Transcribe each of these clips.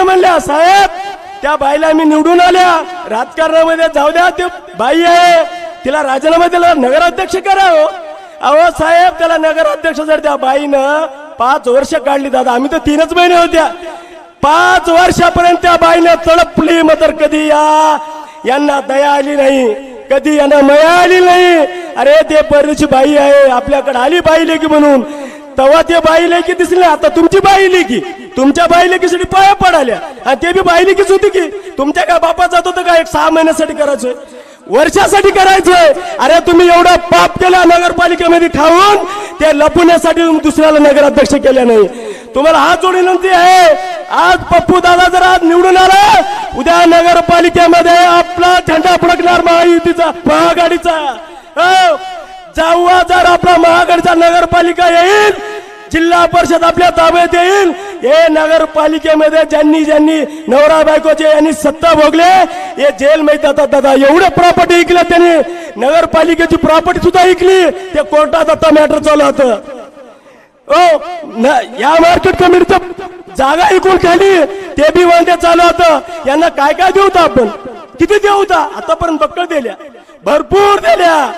त्यानं म्हणल्या साहेब त्या बाईला मी निवडून आल्या राजकारणामध्ये जाऊ द्या, ते बाई आहे तिला राजीनामा दिला नगराध्यक्ष करा हो. अहो साहेब त्याला नगराध्यक्ष जर त्या बाईनं 5 वर्ष काढली दादा, आम्ही तर 3च महिने होत्या, 5 वर्षापर्यंत त्या बाईनं तडपली, मात्र कधी यांना दया आली नाही, कधी यांना मया आली नाही. अरे ते परदेशी बाई आहे, आपल्याकडे आली बाई लेकी म्हणून, तेव्हा ते बाई लेकी दिसली. आता तुमची बाई लेकी, तुमच्या बाई लेकीसाठी पाया पडाल्या, आणि ते बी बाई लेकीच होती की तुमच्या काय बापा जात होतं का 6 महिन्यासाठी करायचंय, वर्षासाठी करायचंय. अरे तुम्ही एवढा पाप केला नगरपालिकेमध्ये खाऊन, ते लपवण्यासाठी दुसऱ्याला नगराध्यक्ष केल्या नाही. तुम्हाला हात जोडून विनंती आहे, आज पप्पू दादा जर आज निवडून आला, उद्या नगरपालिकेमध्ये आपला झेंडा फडकणार महायुतीचा, महाआघाडीचा. जेव्हा जर आपला महाआघाडीचा नगरपालिका येईल, जिल्हा परिषद आपल्या ताब्यात येईल, हे नगरपालिकेमध्ये ज्यांनी ज्यांनी नवरा बायकोचे यांनी सत्ता भोगले, हे जेल मध्ये जातात दादा. एवढे प्रॉपर्टी विकल्या त्यांनी, नगरपालिकेची प्रॉपर्टी सुद्धा विकली, ते कोर्टात आता मॅटर चालू होतं. या मार्केट कमिटीचं जागा विकून खाली, ते बी वांदे चालू होतं. यांना काय काय देऊ आपण, किती देऊ, आतापर्यंत बक्कळ दिल्या, भरपूर दिल्या,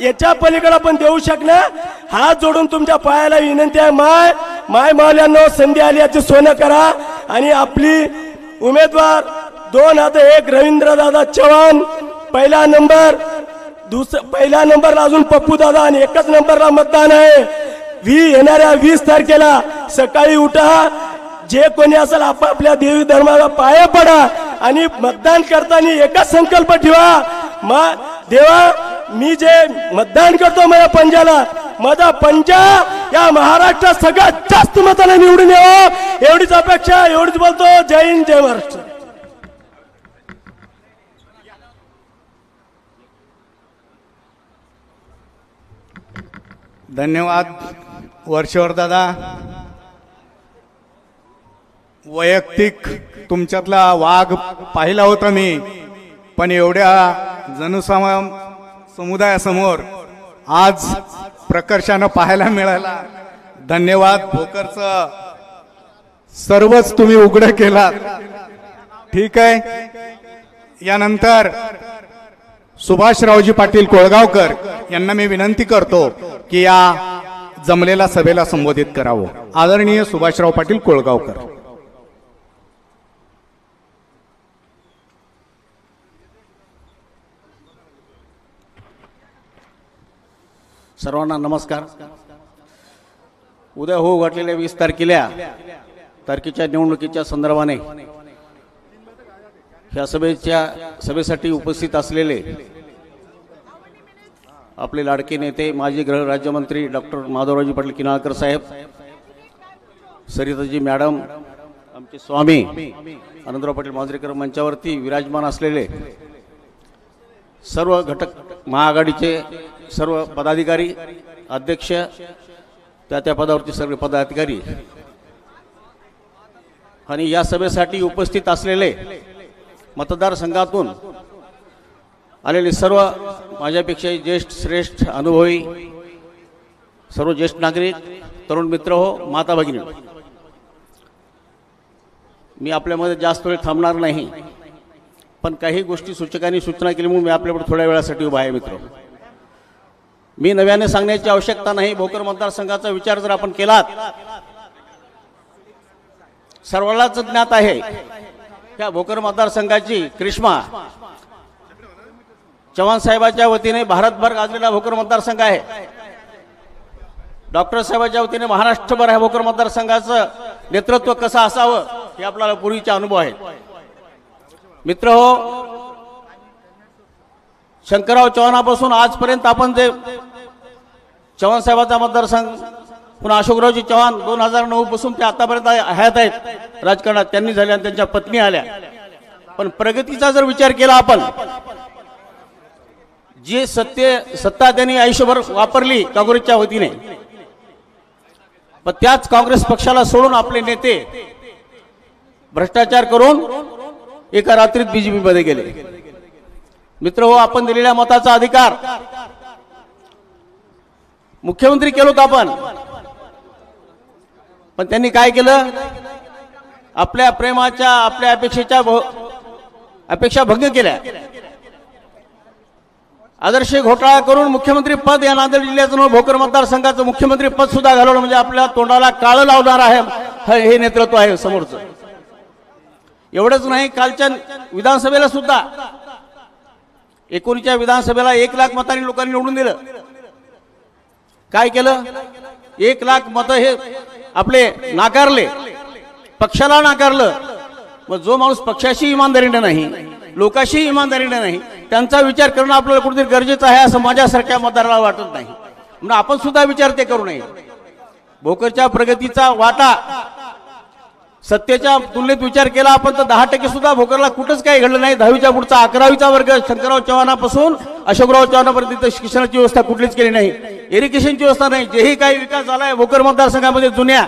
याच्या पलीकडे आपण देऊ शकणार. हात जोडून तुमच्या पायाला विनंती आहे, माय मावल्यांना संधी आली याची सोनं करा. आणि आपली उमेदवार 2 आता 1 रवींद्रदादा चव्हाण पहिला नंबर, पहिल्या नंबरला अजून पप्पू दादा, आणि 1च नंबरला मतदान आहे. येणाऱ्या 20 तारखेला सकाळी उठा, जे कोणी असेल आपापल्या देवी धर्माला पाया पडा, आणि मतदान करताना एकच संकल्प ठेवा, देवा मी जे मतदान करतो माझ्या पंजाला, माझा पंजा या महाराष्ट्रात सगळ्यात जास्त मताने निवडून यावं, एवढीच अपेक्षा, एवढीच बोलतो. जय हिंद, जय महाराष्ट्र. धन्यवाद वर्षवर दादा. वैयक्तिक तुमच्यातला वाघ पाहिला होता मी, पण एवढ्या समुदायासमोर आज प्रकर्षानं पाहायला मिळाला. धन्यवाद. भोकरचं सर्वच तुम्ही उघडं केलात. ठीक आहे, यानंतर सुभाषरावजी पाटील कोळगावकर यांना मी विनंती करतो की या जमलेल्या सभेला संबोधित करावं. आदरणीय सुभाषराव पाटील कोळगावकर. सर्वांना नमस्कार. उद्या होऊ घातलेल्या 20 तारखेच्या निवडणुकीच्या संदर्भाने ह्या सभेसाठी उपस्थित असलेले आपले लाडके नेते माजी गृह राज्यमंत्री डॉक्टर माधवरावजी पाटील किनाळकर साहेब, सरिताजी मॅडम, आमचे स्वामी आनंदराव पाटील मांजरेकर, मंचावरती विराजमान असलेले सर्व घटक महाआघाडीचे सर्व पदाधिकारी, अध्यक्ष, त्या पदावरती सर्व पदाधिकारी, आणि या सभेसाठी उपस्थित असलेले मतदारसंघातून आलेले सर्व माझ्यापेक्षा ज्येष्ठ, श्रेष्ठ, अनुभवी सर्व ज्येष्ठ नागरिक, तरुण मित्र हो, माता भगिनी, मी आपल्यामध्ये जास्त वेळ थांबणार नाही, पण काही गोष्टी सूचकांनी सूचना केली म्हणून मी आपल्याकडे थोड्या वेळासाठी उभा आहे. मित्र, मी नव्याने सांगण्याची आवश्यकता नाही. भोकर मतदारसंघाचा विचार जर आपण केलात, सर्वांनाच ज्ञात आहे त्या भोकर मतदारसंघाची क्रिश्मा चव्हाण साहेबांच्या वतीने भारतभर गाजलेला भोकर मतदारसंघ आहे. डॉक्टर साहेबांच्या वतीने महाराष्ट्रभर आहे भोकर मतदारसंघाचं नेतृत्व कसं असावं हे आपल्याला पूर्वीचा अनुभव आहे. मित्र हो, शंकरराव चव्हाणापासून आजपर्यंत आपण जे चव्हाण साहेबांचा मतदारसंघ, पुन्हा अशोकरावजी चव्हाण 2009 पासून ते आतापर्यंत हयात आहेत राजकारणात, त्यांनी झाल्या आणि त्यांच्या पत्नी आल्या. पण प्रगतीचा जर विचार केला आपण, जी सत्ता त्यांनी आयुष्यभर वापरली काँग्रेसच्या वतीने, पण त्याच काँग्रेस पक्षाला सोडून आपले नेते भ्रष्टाचार करून एका रात्रीत बीजेपी मध्ये गेले. मित्र हो, आपण दिलेल्या मताचा अधिकार मुख्यमंत्री केलो आपण, पण त्यांनी काय केलं, आपल्या प्रेमाच्या आपल्या अपेक्षा भंग केल्या. आदर्श घोटाळा करून मुख्यमंत्री पद या नांदेड जिल्ह्याचं भोकर मतदारसंघाचं मुख्यमंत्री पद सुद्धा घालवलं म्हणजे आपल्या तोंडाला काळं लावणार आहे हे नेतृत्व आहे समोरचं. एवढंच नाही, कालच्या विधानसभेला सुद्धा 19च्या विधानसभेला 1 लाख मतांनी लोकांनी निवडून दिलं. काय केलं? 1 लाख मतं हे आपले नाकारले, पक्षाला नाकारलं. मग जो माणूस पक्षाशी इमानदारीने नाही, लोकांशी इमानदारीने नाही, त्यांचा विचार करणं आपल्याला कुठेतरी गरजेचं आहे असं माझ्यासारख्या मतदाराला वाटत नाही. म्हणून आपण सुद्धा विचार ते करू नये. भोकरच्या प्रगतीचा वाटा सत्तेच्या तुलनेत विचार केला आपण तर 10% सुद्धा भोकरला कुठंच काही घडलं नाही. 10वीच्या पुढचा 11वीचा वर्ग शंकरराव चव्हाणापासून अशोकराव चव्हाणापर्यंत शिक्षणाची व्यवस्था कुठलीच केली नाही, इरिगेशनची व्यवस्था नाही. जेही काही विकास झालाय भोकर मतदारसंघामध्ये जुन्या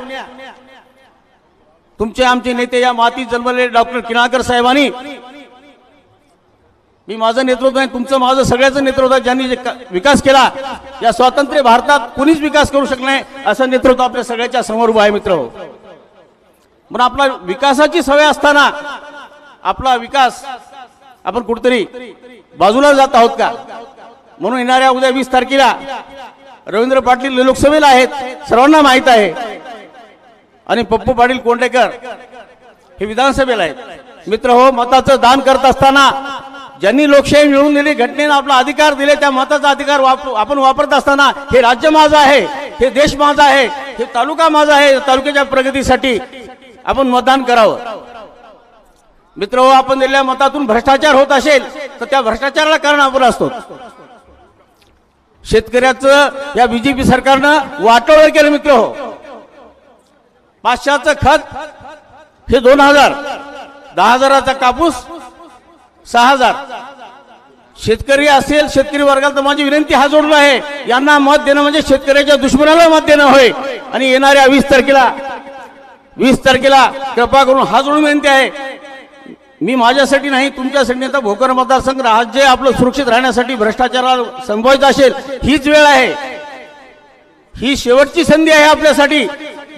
तुमचे आमचे नेते या मातीत जन्मलेले डॉक्टर किनाळकर साहेबांनी, मी माझं नेतृत्व नाही तुमचं माझं सगळ्याचं नेतृत्व ज्यांनी विकास केला या स्वातंत्र्य भारतात कुणीच विकास करू शकले नाही असं नेतृत्व आपल्या सगळ्याच्या समोर उभं आहे मित्र. म्हणून आपला विकासाची सवय असताना आपला विकास आपण कुठेतरी बाजूला जात आहोत का? म्हणून येणाऱ्या उद्या 20 तारखेला रवींद्र पाटील लोकसभेला आहेत, सर्वांना माहित आहे, आणि पप्पू पाटील कोंडेकर हे विधानसभेला आहेत. मित्र हो, मताचं दान करत असताना ज्यांनी लोकशाही मिळवून दिली, घटनेनं आपला अधिकार दिले, त्या मताचा अधिकार आपण वापरत असताना हे राज्य माझं आहे, हे देश माझा आहे, हे तालुका माझा आहे, तालुक्याच्या प्रगतीसाठी आपण मतदान करावं. मित्र हो, आपण दिलेल्या मतातून भ्रष्टाचार होत असेल तर त्या भ्रष्टाचाराला कारण आपण असतो. शेतकऱ्याचं या बीजेपी सरकारनं वाटोळं केलं मित्र हो. 500चं खत हे 2000, 10,000चा कापूस 6,000. शेतकरी असेल, शेतकरी वर्गाला तर माझी विनंती हा जोडला आहे, यांना मत देणं म्हणजे शेतकऱ्याच्या दुश्मनाला मत देणं होय. आणि येणाऱ्या 20 तारखेला कृपा करून हा जोडून विनंती आहे. मी माझ्यासाठी नाही तुमच्यासाठी नाही तर भोकर मतदारसंघ राज्य आपलं सुरक्षित राहण्यासाठी भ्रष्टाचाराला संभवायचं असेल हीच वेळ आहे, ही शेवटची संधी आहे आपल्यासाठी.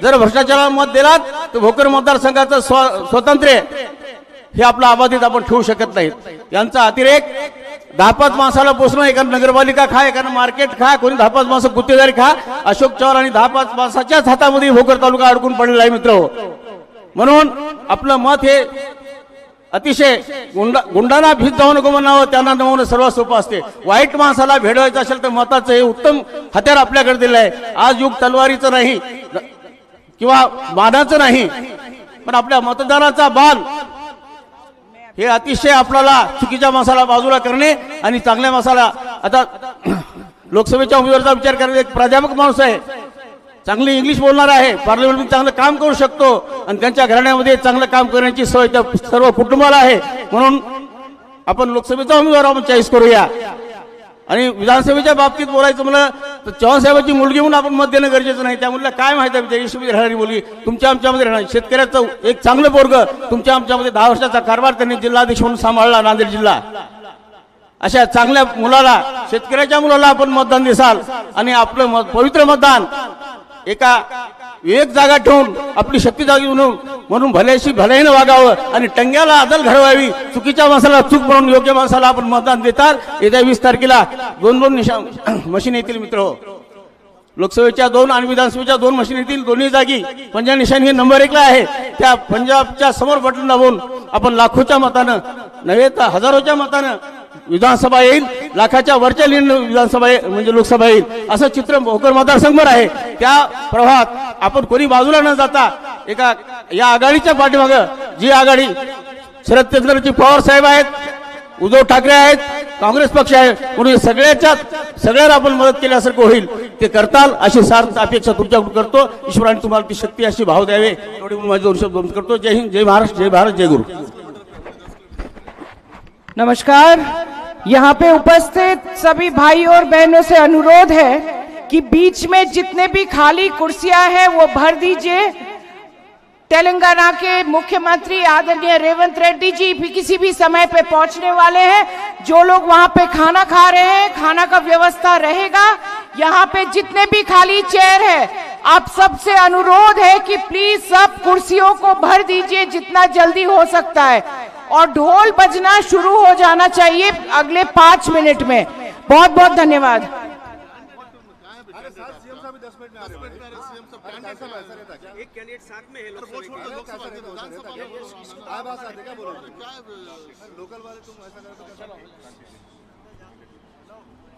जर भ्रष्टाचाराला मत दिलात तर भोकर मतदारसंघाचं स्वातंत्र्य हे आपलं अबाधित आपण ठेवू शकत नाहीत. यांचा अतिरेक 10-5 माणसाला पोचणं, एखादं नगरपालिका खा, एखादं मार्केट खा, कोणी 10-5 माणसं गुत्तेदारी खा, अशोक चव्हाण आणि 10-5 माणसाच्याच हातामध्ये भोकर तालुका अडकून पडलेला आहे मित्र. म्हणून आपलं मत हे अतिशय गुंडांना भीत जाऊ नको म्हणावं, त्यांना नमवणं सर्वात सोपं असते. वाईट माणसाला भेडवायचं असेल तर मताचं हे उत्तम हत्यार आपल्याकडे दिलं आहे. आज युग तलवारीचं नाही किंवा बाणाचं नाही, पण आपल्या मतदानाचा बाण हे अतिशय आपल्याला चुकीच्या माणसाला बाजूला करणे आणि चांगल्या माणसाला. आता लोकसभेच्या उमेदवाराचा विचार करणे, एक प्राध्यापक माणूस आहे, चांगली इंग्लिश बोलणार आहे, पार्लमेंटमध्ये चांगलं काम करू शकतो आणि त्यांच्या घराण्यामध्ये चांगलं काम करण्याची सवय त्या सर्व कुटुंबाला आहे. म्हणून आपण लोकसभेचा उमेदवार आपण चॉईस करूया. आणि विधानसभेच्या बाबतीत बोलायचं म्हणलं तर चव्हाण साहेबांची मुलगी म्हणून आपण मत देणं गरजेचं नाही. त्या मुलीला काय माहिती आहे यशस्वी राहणारी मुलगी तुमच्या आमच्यामध्ये राहणार. शेतकऱ्याचं एक चांगलं पोरग तुमच्या आमच्यामध्ये 10 वर्षाचा कारभार त्यांनी जिल्हाध्यक्ष म्हणून सांभाळला नांदेड जिल्हा. अशा चांगल्या मुलाला, शेतकऱ्याच्या मुलाला आपण मतदान देसाल आणि आपलं पवित्र मतदान एका एक जागा ठेवून आपली शक्ती जागी म्हणून भल्याशी भल्याने वागावं आणि टंग्याला अदल घडवावी. चुकीच्या माणसाला चूक म्हणून योग्य माणसाला आपण मतदान देतात. येत्या 20 तारखेला 2 मशीन येतील मित्र. लोकसभेच्या 2 आणि विधानसभेच्या 2 मशीन येतील. दोन्ही जागी पंजाब निशाणी हे नंबर 1 ला आहे. त्या पंजाबच्या समोर बटन दाबून आपण लाखोच्या मतानं नव्हे तर हजारोच्या मतानं विधानसभा येईल. लाखाच्या वरच्या लीन विधानसभा म्हणजे लोकसभा येईल असं चित्र भोकर मतदारसंघावर आहे. त्या प्रवाहात आपण कोणी बाजूला न जाता एका या आघाडीच्या पाठीमागं जी आघाडी शरद पवार साहेब आहेत, उद्धव ठाकरे आहेत, काँग्रेस पक्ष आहे, म्हणून सगळ्याला आपण मदत केल्यासारखं होईल ते करताल अशी सार्थ अपेक्षा तुमच्याकडून करतो. ईश्वराने तुम्हाला ती शक्ती अशी भाव द्यावे एवढी माझे 2 शब्द बंद करतो. जय हिंद, जय महाराष्ट्र, जय भारत, जय गुरु. नमस्कार. यहाँ पे उपस्थित सभी भाई और बहनों से अनुरोध है कि बीच में जितने भी खाली कुर्सियां हैं वो भर दीजिए. तेलंगाना के मुख्यमंत्री आदरणीय रेवंत रेड्डी जी भी किसी भी समय पे पहुंचने वाले हैं. जो लोग वहां पे खाना खा रहे हैं, खाना का व्यवस्था रहेगा. यहाँ पे जितने भी खाली चेयर है आप सबसे अनुरोध है कि प्लीज सब कुर्सियों को भर दीजिए जितना जल्दी हो सकता है, और ढोल बजना शुरू हो जाना चाहिए अगले 5 मिनट में। बहुत बहुत धन्यवाद।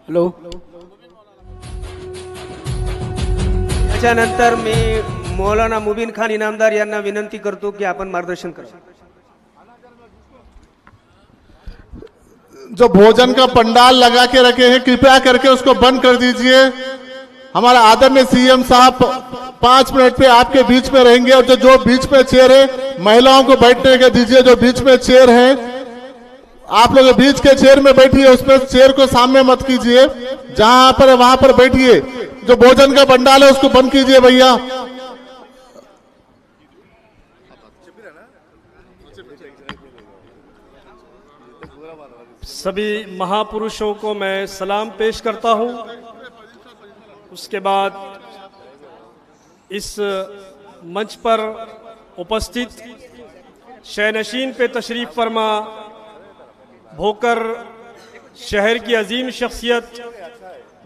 हॅलो, त्याच्यानंतर मी मौलाना मुबीन खान इनामदार यांना विनंती करतो की आपण मार्गदर्शन करा। जो भोजन का पंडाल लगा के रखे हैं कृपया करके उसको बंद कर दीजिए। हमारा आदरणीय सीएम साहब 5 मिनट पे आपके बीच में रहेंगे, और जो बीच में चेयर है महिलाओं को बैठने के दीजिए। जो बीच में चेयर है आप लोग बीच के चेयर में बैठिए, उसमें चेयर को सामने मत कीजिए, जहां पर है वहां पर बैठिए। जो भोजन का पंडाल है उसको बंद कीजिए भैया। सभी महापुरुषों को मैं सलाम पेश करता हूं। उसके बाद इस मंच पर उपस्थित शहनशीन पे तशरीफ फरमा भोकर शहर की अजीम शख्सियत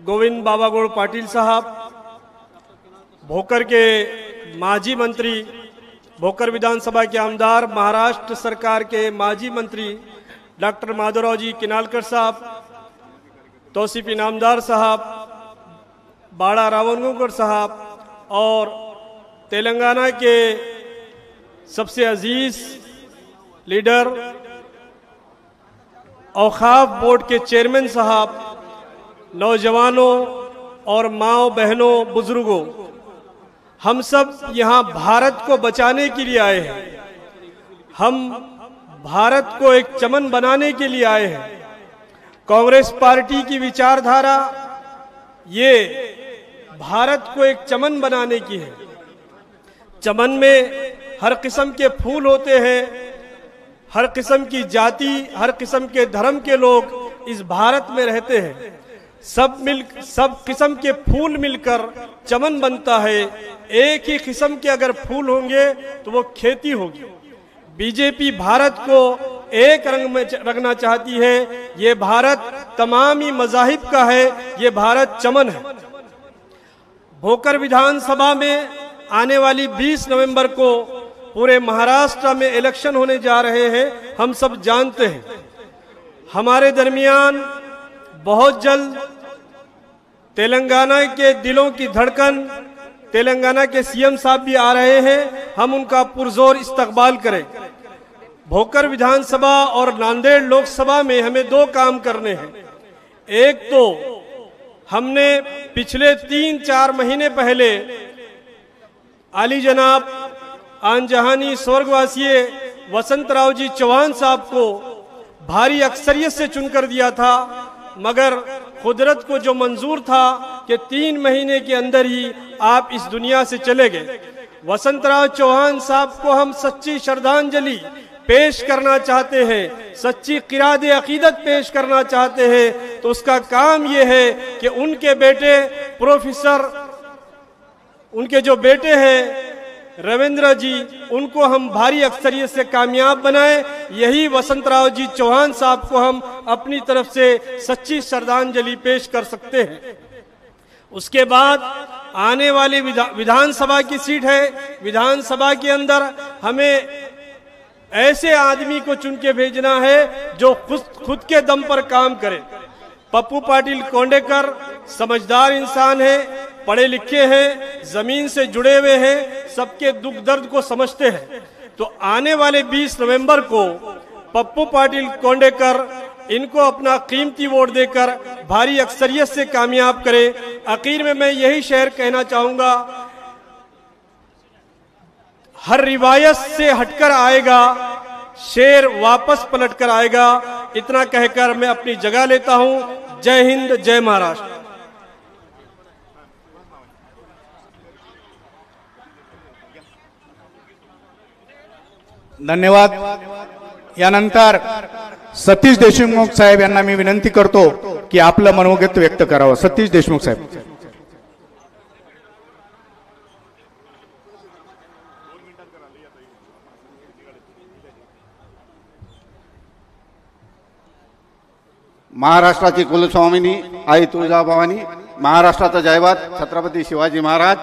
गोविंद बाबा गौड़ पाटिल साहब, भोकर के माजी मंत्री, भोकर विधानसभा के आमदार, महाराष्ट्र सरकार के माजी मंत्री डॉक्टर माधवराव जी किनालकर साहब, तौसीफ इनामदार साहब, बाड़ा रावणगोकर साहब, और तेलंगाना के सबसे अजीज लीडर औखाफ बोर्ड के चेयरमैन साहब, नौजवानों और माओ बहनों बुजुर्गों, हम सब यहाँ भारत को बचाने के लिए आए हैं। हम भारत को एक चमन बनाने के लिए आए हैं। कांग्रेस पार्टी की विचारधारा ये भारत को एक चमन बनाने की है। चमन में हर किस्म के फूल होते हैं, हर किस्म की जाति, हर किस्म के धर्म के लोग इस भारत में रहते हैं। सब किस्म के फूल मिलकर चमन बनता है। एक ही किस्म के अगर फूल होंगे तो वो खेती होगी। बीजेपी भारत को एक रंग में रखना चाहती है। ये भारत तमाम ही मजाहिब का है, ये भारत चमन है। भोकर विधानसभा में आने वाली 20 नवंबर को पूरे महाराष्ट्र में इलेक्शन होने जा रहे हैं, हम सब जानते हैं। हमारे दरमियान बहुत जल्द तेलंगाना के दिलों की धड़कन, तेलंगाना के सीएम साहब भी आ रहे हैं, हम उनका पुरजोर इस्तकबाल करें। भोकर विधानसभा और नांदेड़ लोकसभा में हमें 2 काम करने हैं। एक तो हमने पिछले 3-4 महीने पहले आली जनाब आनजहानी स्वर्गवासी वसंतराव जी चौहान साहब को भारी अक्सरियत से चुनकर दिया था, मगर कुदरत को जो मंजूर था कि 3 महीने के अंदर ही आप इस दुनिया से चले गए। वसंतराव चौहान साहब को हम सच्ची श्रद्धांजलि पेश करना चाहते हैं, सच्ची किराद अकीदत पेश करना चाहते हैं। तो उसका काम ये है कि उनके बेटे प्रोफेसर, उनके जो बेटे हैं रविंद्र जी, उनको हम भारी अक्सरियत से कामयाब बनाएं। यही वसंतराव जी चौहान साहब को हम अपनी तरफ से सच्ची श्रद्धांजलि पेश कर सकते हैं। उसके बाद आने वाली विधानसभा की सीट है। विधानसभा के अंदर हमें ऐसे आदमी को चुन के भेजना है जो खुद के दम पर काम करे। पप्पू पाटिल कोंडेकर समझदार इंसान है, पढ़े लिखे हैं, जमीन से जुड़े हुए हैं, सबके दुख दर्द को समझते हैं। तो आने वाले 20 नवंबर को पप्पू पाटिल कोंडेकर इनको अपना कीमती वोट देकर भारी अक्सरियत से कामयाब करें। आखिर में मैं यही शेर कहना चाहूंगा, हर रिवायत से हटकर आएगा शेर, वापस पलटकर आएगा। इतना कहकर मैं अपनी जगह लेता हूं। जय हिंद, जय महाराष्ट्र। धन्यवाद। यानंतर सतीश देशमुख साहेब यांना मी विनंती करतो की आपलं मनोगत व्यक्त करावं। सतीश देशमुख साहेब। महाराष्ट्राची कुलस्वामिनी आई तुळजाभवानी, महाराष्ट्राचा जयवाद छत्रपती शिवाजी महाराज,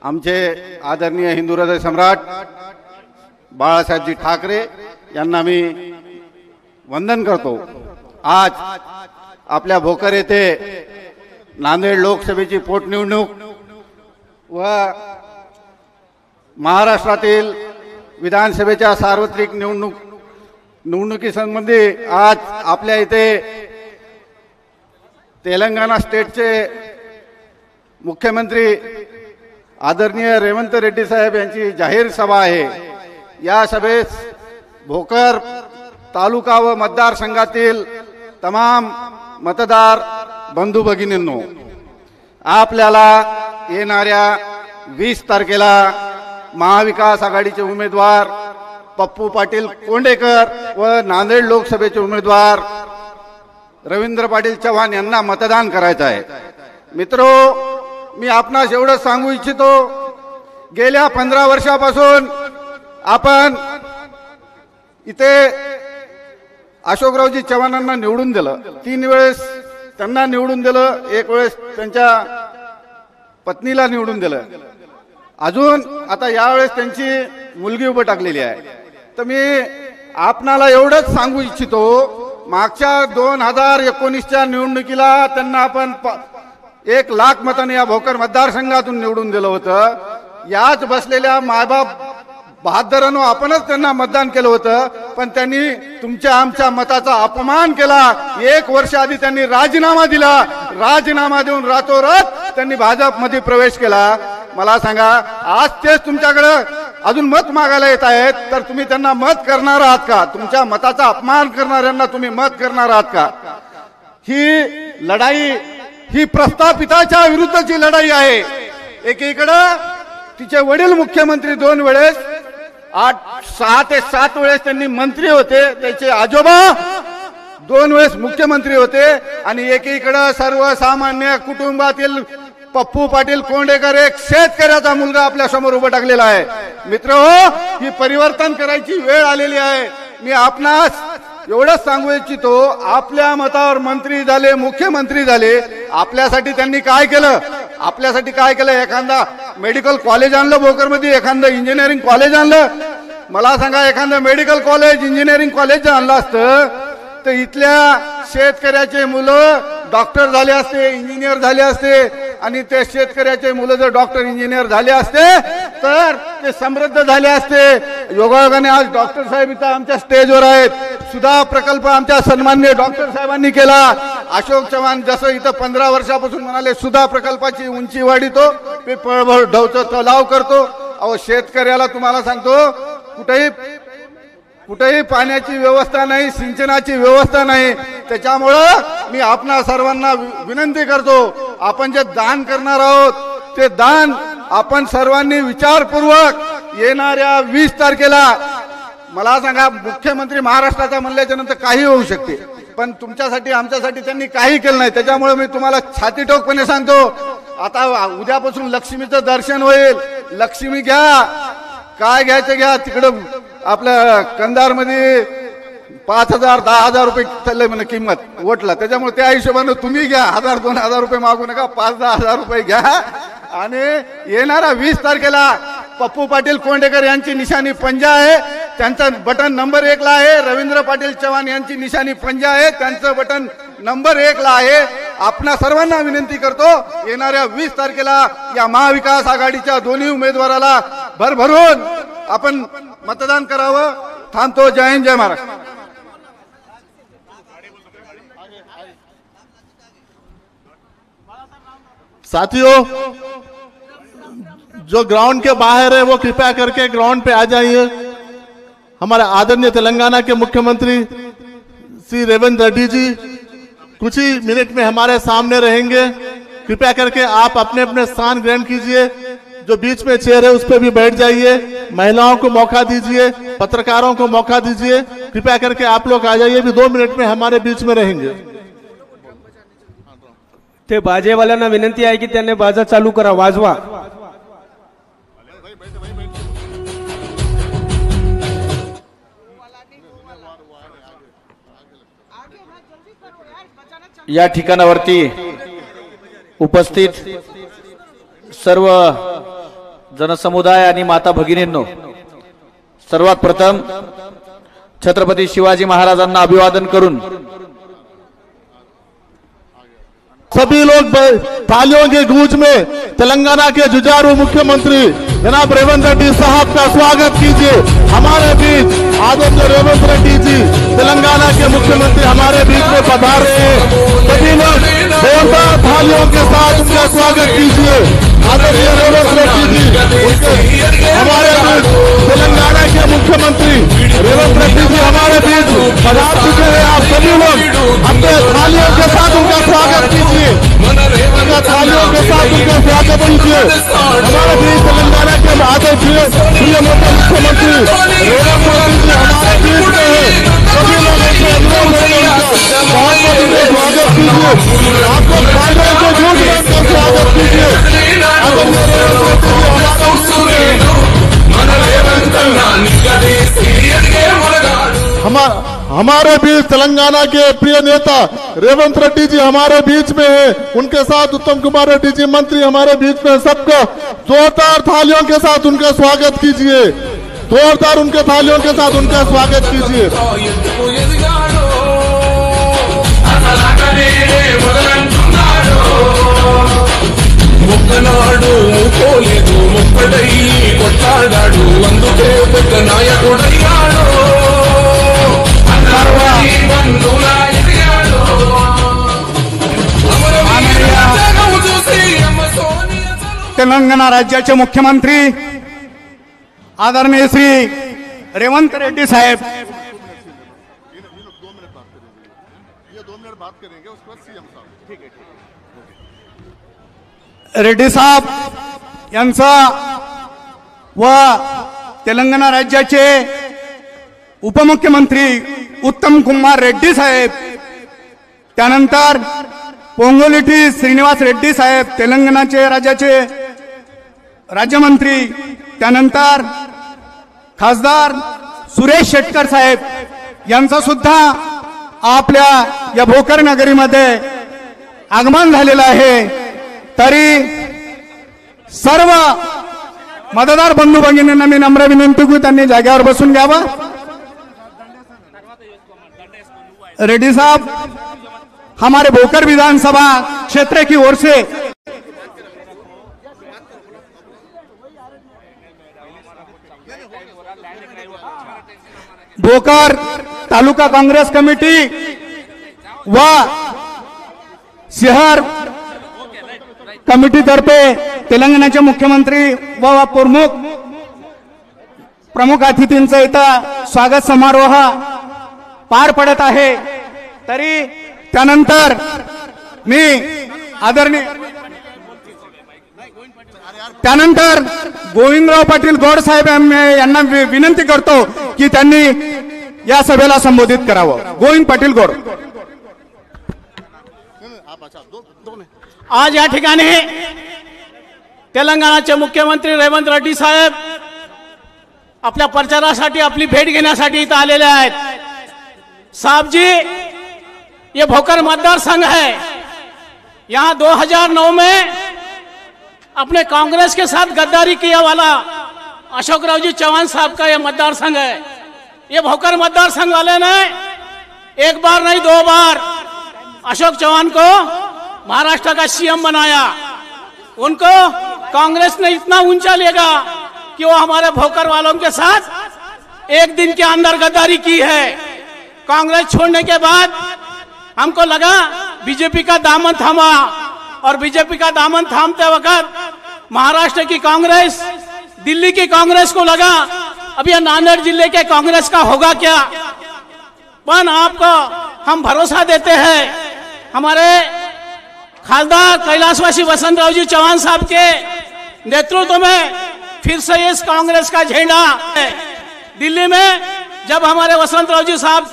आमचे आदरणीय हिंदू हृदय सम्राट बाळासाहेबजी ठाकरे यांना मी वंदन करतो। आज आपल्या भोकर येथे नांदेड लोकसभेची पोटनिवडणूक व महाराष्ट्रातील विधानसभेच्या सार्वत्रिक निवडणुकीसंबंधी आज आपल्या इथे तेलंगणा स्टेटचे मुख्यमंत्री आदरणीय रेवंत रेड्डी साहेब यांची जाहीर सभा आहे। या सभेस भोकर तालुका व मतदारसंघातील तमाम मतदार बंधू भगिनींनो, आपल्याला येणाऱ्या 20 तारखेला महाविकास आघाडीचे उमेदवार पप्पू पाटील कोंडेकर व नांदेड लोकसभेचे उमेदवार रवींद्र पाटील चव्हाण यांना मतदान करायचं आहे। मित्रो, मी आपणास एवढंच सांगू इच्छितो, गेल्या 15 वर्षापासून आपण इथे अशोकरावजी चव्हाणांना निवडून दिलं। 3 वेळेस त्यांना निवडून दिलं, 1 वेळेस त्यांच्या पत्नीला निवडून दिलं, अजून आता यावेळेस त्यांची मुलगी उभं टाकलेली आहे। तर मी आपणाला एवढंच सांगू इच्छितो, मागच्या 2019च्या निवडणुकीला त्यांना आपण 1 लाख मतांनी या भोकर मतदारसंघातून निवडून दिलं होतं। याच बसलेल्या मायबाप बहादरांनो आपणच त्यांना मतदान केलं होतं, पण त्यांनी तुमच्या आमच्या मताचा अपमान केला। 1 वर्ष आधी त्यांनी राजीनामा दिला, राजीनामा देऊन रातोरात त्यांनी भाजपमध्ये प्रवेश केला। मला सांगा, आज तेच तुमच्याकडे अजून मत मागायला येत आहेत, तर तुम्ही त्यांना मत करणार आहात का? तुमच्या मताचा अपमान करणाऱ्यांना तुम्ही मत करणार आहात का? ही लढाई ही प्रस्थापिताच्या विरुद्धची लढाई आहे। एकीकडे तिचे वडील मुख्यमंत्री 2 वेळेस 6 ते 7 वेळेस त्यांनी मंत्री होते, त्याचे आजोबा 2 वेळेस मुख्यमंत्री होते, आणि एकीकडे सर्वसामान्य कुटुंबातील पप्पू पाटील कोंडेकर एक शेतकऱ्याचा मुलगा आपल्या समोर उभा टाकलेला आहे। मित्रहो, ही परिवर्तन करायची वेळ आलेली आहे। मी आपणास एवढंच सांगू इच्छितो, आपल्या मतावर मंत्री झाले, मुख्यमंत्री झाले, आपल्यासाठी त्यांनी काय केलं? आपल्यासाठी काय केलं? एखादा मेडिकल कॉलेज आणलं भोकरमध्ये, एखादं इंजिनिअरिंग कॉलेज आणलं? मला सांगा, एखादं मेडिकल कॉलेज इंजिनिअरिंग कॉलेज आणलं असतं तर इथल्या शेतकऱ्याचे मुलं डॉक्टर झाले असते, इंजिनियर झाले असते, आणि ते शेतकऱ्याचे मुलं जर डॉक्टर इंजिनियर झाले असते तर ते समृद्ध झाले असते। योगायोगाने आज डॉक्टर साहेब इथं आमच्या स्टेजवर आहेत। सुधा प्रकल्प आमच्या सन्माननीय डॉक्टर साहेबांनी केला। अशोक चव्हाण जसं इथं 15 वर्षापासून म्हणाले सुधा प्रकल्पाची उंची वाढितो, पिपळभर ढवचं तलाव करतो। अहो, शेतकऱ्याला तुम्हाला सांगतो, कुठेही पाण्याची व्यवस्था नाही, सिंचनाची व्यवस्था नाही। त्याच्यामुळं मी आपणा सर्वांना विनंती करतो, आपण जे दान करणार आहोत ते दान आपण सर्वांनी विचारपूर्वक येणाऱ्या 20 तारखेला, मला सांगा, मुख्यमंत्री महाराष्ट्राचा म्हणल्याच्या नंतर काही होऊ शकते, पण तुमच्यासाठी आमच्यासाठी त्यांनी काही केलं नाही। त्याच्यामुळे मी तुम्हाला छातीठोकपणे सांगतो, आता उद्यापासून लक्ष्मीचं दर्शन होईल। लक्ष्मी घ्या, काय घ्यायचं घ्या। तिकडं आपल्या कंधारमध्ये 5,000 10,000 रुपये चालले म्हणे किंमत वोटला, त्याच्यामुळे त्या हिशोबाने तुम्ही घ्या, 1,000-2,000 रुपये मागू नका, 5,000-10,000 रुपये घ्या। आणि येणाऱ्या 20 तारखेला पप्पू पाटील कोंडेकर यांची निशाणी पंजा आहे, त्यांचं बटन नंबर 1 ला आहे। रवींद्र पाटील चव्हाण यांची निशाणी पंजा आहे, त्यांचं बटन नंबर 1 ला आहे। आपणा सर्वांना विनंती करतो, येणाऱ्या 20 तारखेला या महाविकास आघाडीच्या दोन्ही उमेदवाराला भरभरून आपण मतदान करावं। थांबतो। जय हिंद, जय महाराष्ट्र। साथियों, जो ग्राउंड के बाहर है वो कृपया करके ग्राउंड पे आ जाइए। हमारे आदरणीय तेलंगाना के मुख्यमंत्री श्री रेवंत रेड्डी जी कुछ ही मिनट में हमारे सामने रहेंगे। कृपया करके आप अपने अपने स्थान ग्रहण कीजिए। जो बीच में चेयर है उस पर भी बैठ जाइए। महिलाओं को मौका दीजिए, पत्रकारों को मौका दीजिए। कृपया करके आप लोग आ जाइए, भी 2 मिनट में हमारे बीच में रहेंगे। ते बाजेवाल्यांना विनंती आहे की त्यांनी बाजा चालू करा, वाजवा। या ठिकाणावरती उपस्थित सर्व जनसमुदाय आणि माता भगिनींनो, सर्वात प्रथम छत्रपती शिवाजी महाराजांना अभिवादन करून सभी लोग तालियों की गूंज में तेलंगाना के जुझारू मुख्यमंत्री जनाब रेवंत रेड्डी साहब का स्वागत कीजिए। हमारे बीच आदरणीय रेवंत रेड्डी जी तेलंगाना के मुख्यमंत्री हमारे बीच में पधार रहे हैं। सभी लोग जोरदार तालियों के साथ उनका स्वागत कीजिए। आदरणीय रेवंत रेड्डी जी हमारे बीच तेलंगाना के मुख्यमंत्री रेवंत रेड्डी जी हमारे बीच पधार चुके हैं। आप सभी लोग अपने तालियों के साथ उनका स्वागत कीजिए। तालियों के साथ उनका स्वागत कीजिए। हमारे बीच तेलंगाना के आदरणीय प्रिय मुख्यमंत्री रेवंत रेड्डी जी हमारे बीच में है। सभी लोग स्वागत कीजिए। आपको तालियों के झूठ का स्वागत कीजिए। हमारे बीच तेलंगाना के प्रिय नेता रेवंत रेड्डी जी हमारे बीच में है। उनके साथ उत्तम कुमार रेड्डी जी मंत्री हमारे बीच में। सबको जोरदार थालियों के साथ उनका स्वागत कीजिए। जोरदार उनके थालियों के साथ उनका स्वागत कीजिए। ముక్కనాడు పోలేదు ముక్కడై కొట్లాడాడు అందుకే పెద్ద నాయకుడయ్యాడు तेलंगणा राज्याचे मुख्यमंत्री आदरणीय श्री रेवंत रेड्डी साहेब रेड्डी साहेब यांचा व तेलंगणा राज्याचे उपमुख्यमंत्री उत्तम कुमार रेड्डी साहेब, त्यानंतर पोंगोलिटी श्रीनिवास रेड्डी साहेब तेलंगणाचे राज्याचे राज्यमंत्री, त्यानंतर खासदार सुरेश शेट्टर साहेब यांचा सुद्धा आपल्या या भोकर नगरीमध्ये आगमन झालेलं आहे। तरी सर्व मतदार बंधू भगिनींना मी नम्र विनंती करू त्यांनी जागेवर बसून घ्यावं। रेड्डी साहब हमारे भोकर विधानसभा क्षेत्र की ओर से भोकर तालुका कांग्रेस कमेटी व शहर कमिटी तर्फे तेलंगणाचे मुख्यमंत्री व प्रमुख अतिथींचा इथं स्वागत समारोह पार पडत आहे। तरी त्यानंतर मी आदरणीय गोविंदराव पाटील गौड साहेब यांना विनंती करतो की त्यांनी या सभेला संबोधित करावं। गोविंद पाटील गौड। आज या ठिकाणी तेलंगणाचे मुख्यमंत्री रेवंत रेड्डी साहेब आपल्या प्रचारासाठी आपली भेट घेण्यासाठी इथं आलेले आहेत। साहब जी, ये भोकर मतदार संघ है। यहाँ 2009 में अपने कांग्रेस के साथ गद्दारी किया वाला अशोक राव जी चौहान साहब का ये मतदार संघ है। ये भोकर मतदार संघ वाले ने एक बार नहीं 2 बार अशोक चौहान को महाराष्ट्र का सीएम बनाया। उनको कांग्रेस ने इतना ऊंचा लेगा कि वो हमारे भोकर वालों के साथ एक दिन के अंदर गद्दारी की है। कांग्रेस छोड़ने के बाद हमको लगा बीजेपी का दामन थामा, और बीजेपी का दामन थामते वक्त महाराष्ट्र की कांग्रेस, दिल्ली की कांग्रेस को लगा अब यह नांदेड़ जिले के कांग्रेस का होगा क्या। पर आपको हम भरोसा देते हैं, हमारे खासदार कैलाशवासी वसंतराव जी चौहान साहब के नेतृत्व में फिर से इस कांग्रेस का झंडा है। दिल्ली में जब हमारे वसंतराव जी साहब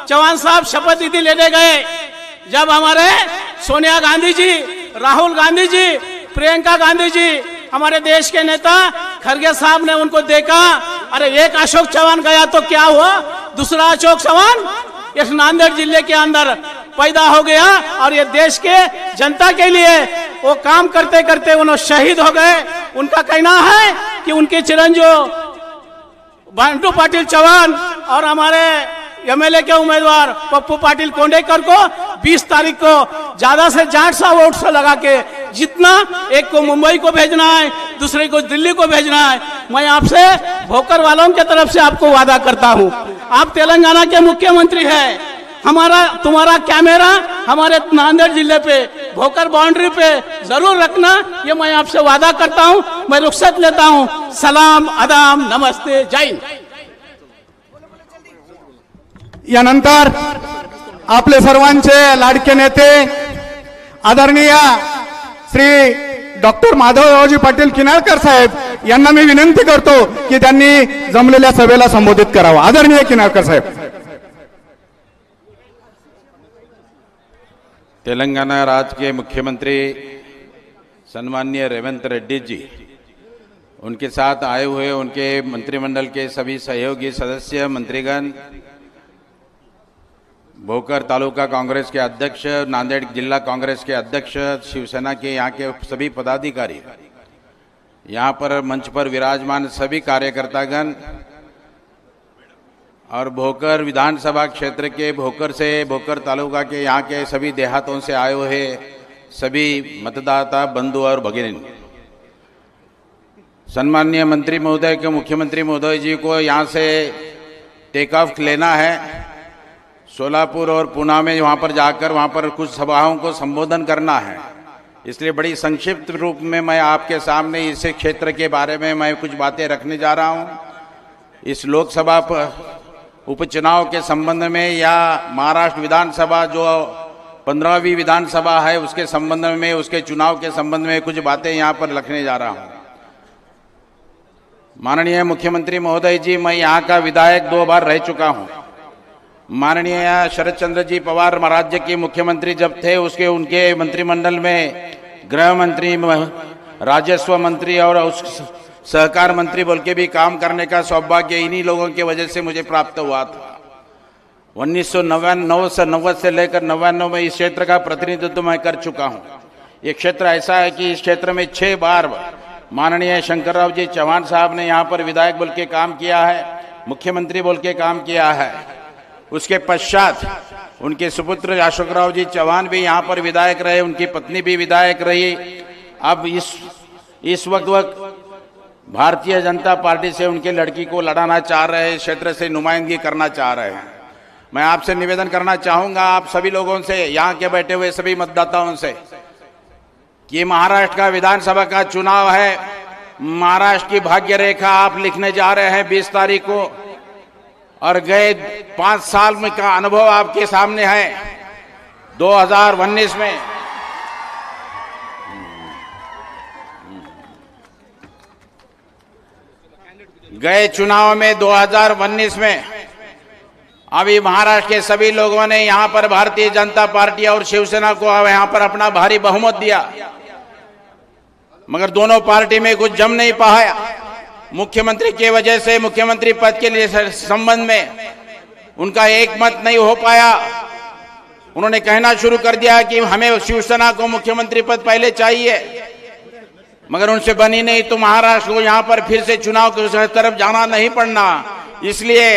चौहान साहब शपथ विधि लेने गए, जब हमारे सोनिया गांधी जी, राहुल गांधी जी, प्रियंका गांधी जी, हमारे देश के नेता खरगे साहब ने उनको देखा, अरे एक अशोक चौहान गया तो क्या हुआ, दूसरा अशोक चौहान इस नांदेड़ जिले के अंदर पैदा हो गया और ये देश के जनता के लिए वो काम करते करते उन्होंने शहीद हो गए। उनका कहना है कि उनके चिरंजीव बंटू पाटिल चौहान और हमारे एमएलए के उम्मीदवार पप्पू पाटिल कोंडेकर को 20 तारीख को ज्यादा से ज्यादा वोट से लगा के जितना, एक को मुंबई को भेजना है, दूसरे को दिल्ली को भेजना है। मैं आपसे भोकर वालों की तरफ से आपको वादा करता हूं, आप तेलंगाना के मुख्यमंत्री हैं, तुम्हारा कैमरा हमारे नांदेड़ जिले पे भोकर बाउंड्री पे जरूर रखना, ये मैं आपसे वादा करता हूं। मैं रुखसत लेता हूं। सलाम, आदाम, नमस्ते, जय हिंद। यानंतर आपले सर्वांचे लाडके नेते आदरणीय श्री डॉक्टर माधवरावजी पाटील किनाळकर साहेब यांना मी विनंती करतो की त्यांनी जमलेल्या सभेला संबोधित करावं। आदरणीय किनाळकर साहेब। तेलंगाना राज्य के मुख्यमंत्री सम्माननीय रेवंत रेड्डी जी, उनके साथ आए हुए उनके मंत्रिमंडल के सभी सहयोगी सदस्य, मंत्रीगण, भोकर तालुका कांग्रेस के अध्यक्ष, नांदेड़ जिला कांग्रेस के अध्यक्ष, शिवसेना के यहाँ के सभी पदाधिकारी, यहाँ पर मंच पर विराजमान सभी कार्यकर्तागण और भोकर विधानसभा क्षेत्र के भोकर तालुका के यहाँ के सभी देहातों से आए हुए सभी मतदाता बंधु और भगिनी, सम्माननीय मंत्री महोदय के मुख्यमंत्री महोदय जी को यहाँ से टेक ऑफ लेना है सोलापुर और पुणे में, वहाँ पर जाकर वहाँ पर कुछ सभाओं को संबोधन करना है। इसलिए बड़ी संक्षिप्त रूप में मैं आपके सामने इस क्षेत्र के बारे में मैं कुछ बातें रखने जा रहा हूँ। इस लोकसभा उपचुनाव के संबंध में या महाराष्ट्र विधानसभा जो 15वीं विधानसभा है उसके संबंध में, उसके चुनाव के संबंध में कुछ बातें यहाँ पर रखने जा रहा हूँ। माननीय मुख्यमंत्री महोदय जी, मैं यहाँ का विधायक 2 बार रह चुका हूँ। माननीय शरद चंद्र जी पवार राज्य के मुख्यमंत्री जब थे, उनके मंत्रिमंडल में गृह मंत्री, राजस्व मंत्री और उस सहकार मंत्री बोल के भी काम करने का सौभाग्य इन्हीं लोगों की वजह से मुझे प्राप्त हुआ था। 1999 से लेकर 99 में इस क्षेत्र का प्रतिनिधित्व मैं कर चुका हूँ। ये क्षेत्र ऐसा है कि इस क्षेत्र में 6 बार माननीय शंकरराव जी चौहान साहब ने यहाँ पर विधायक बोल के काम किया है, मुख्यमंत्री बोल के काम किया है। उसके पश्चात उनके सुपुत्र अशोकराव जी चौहान भी यहाँ पर विधायक रहे, उनकी पत्नी भी विधायक रही। अब इस वक्त भारतीय जनता पार्टी से उनके लड़की को लड़ाना चाह रहे हैं, क्षेत्र से नुमाइंदगी करना चाह रहे हैं। मैं आपसे निवेदन करना चाहूंगा, आप सभी लोगों से, यहाँ के बैठे हुए सभी मतदाताओं से, कि महाराष्ट्र का विधानसभा का चुनाव है। महाराष्ट्र की भाग्य रेखा आप लिखने जा रहे हैं 20 तारीख को, और गए 5 साल में का अनुभव आपके सामने है। 2019 में गए चुनाव में 2019 में अभी महाराष्ट्र के सभी लोगों ने यहाँ पर भारतीय जनता पार्टी और शिवसेना को यहाँ पर अपना भारी बहुमत दिया, मगर दोनों पार्टी में कुछ जम नहीं पाया। मुख्यमंत्री की वजह से मुख्यमंत्री पद के लिए संबंध में उनका एक मत नहीं हो पाया। उन्होंने कहना शुरू कर दिया कि हमें शिवसेना को मुख्यमंत्री पद पहले चाहिए, मगर उनसे बनी नहीं तो महाराष्ट्र को यहाँ पर फिर से चुनाव की तरफ जाना नहीं पड़ना। इसलिए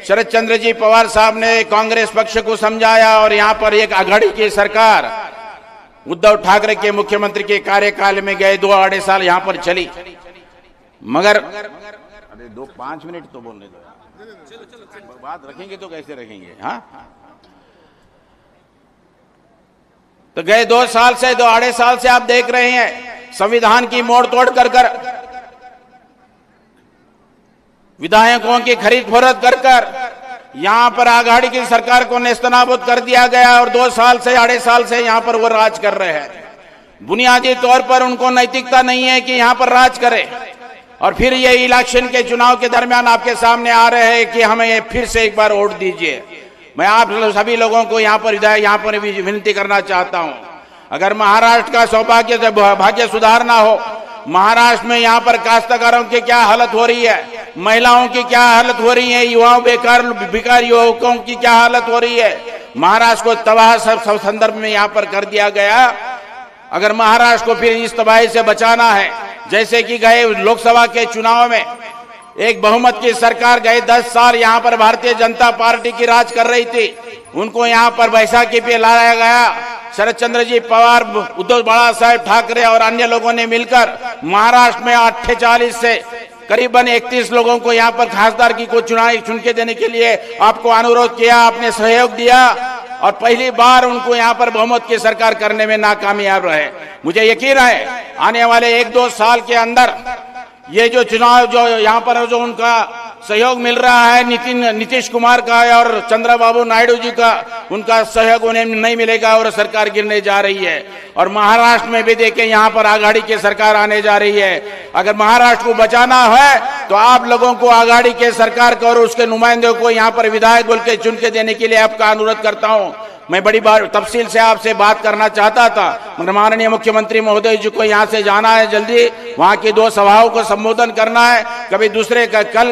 शरद चंद्र जी पवार साहब ने कांग्रेस पक्ष को समझाया और यहाँ पर एक आघाड़ी की सरकार उद्धव ठाकरे के मुख्यमंत्री के कार्यकाल में गए 2-2.5 साल यहाँ पर चली। मगर अरे 5 मिनट तो बोलने दो, बात रखेंगे तो कैसे रखेंगे। हाँ, तो गए 2 साल से 2-2.5 साल से आप देख रहे हैं संविधान की मोड़ तोड़ कर विधायकों की खरीद फरोख्त कर यहां पर आघाड़ी की सरकार को नेस्तनाबूद कर दिया गया और 2 साल से 2.5 साल से यहां पर वो राज कर रहे हैं। बुनियादी तौर पर उनको नैतिकता नहीं है कि यहां पर राज करे, और फिर ये इलेक्शन के चुनाव के दरमियान आपके सामने आ रहे हैं कि हमें फिर से एक बार वोट दीजिए। मैं आप सभी लोगों को यहाँ पर विनती करना चाहता हूँ, अगर महाराष्ट्र का सौभाग्य से भाग्य सुधारना हो, महाराष्ट्र में यहाँ पर काश्तकारों की क्या हालत हो रही है, महिलाओं की क्या हालत हो रही है, युवाओं बेकार युवकों की क्या हालत हो रही है, महाराष्ट्र को तबाह सब संदर्भ में यहाँ पर कर दिया गया। अगर महाराष्ट्र को फिर इस तबाही से बचाना है, जैसे कि गए लोकसभा के चुनाव में एक बहुमत की सरकार गए 10 साल यहाँ पर भारतीय जनता पार्टी की राज कर रही थी, उनको यहाँ पर बैसाखी पे लाया गया। शरद चंद्र जी पवार, उद्धव बाला साहेब ठाकरे और अन्य लोगों ने मिलकर महाराष्ट्र में 48 से करीबन 31 लोगों को यहाँ पर खासदार की को चुन के देने के लिए आपको अनुरोध किया, आपने सहयोग दिया और पहली बार उनको यहाँ पर बहुमत की सरकार करने में नाकामयाब रहे। मुझे यकीन है आने वाले 1-2 साल के अंदर ये जो चुनाव जो यहाँ पर जो उनका सहयोग मिल रहा है नीतीश कुमार का और चंद्रबाबू नायडू जी का, उनका सहयोग उन्हें नहीं मिलेगा और सरकार गिरने जा रही है। और महाराष्ट्र में भी देखें यहाँ पर आघाड़ी की सरकार आने जा रही है। अगर महाराष्ट्र को बचाना है तो आप लोगों को आघाड़ी के सरकार को और उसके नुमाइंदों को यहाँ पर विधायक बोल के चुन के देने के लिए आपका अनुरोध करता हूँ। मैं बड़ी बार तफसील से आपसे बात करना चाहता था, मगर माननीय मुख्यमंत्री महोदय जी को यहाँ से जाना है जल्दी, वहाँ की 2 सभाओं को संबोधन करना है। कभी दूसरे का कल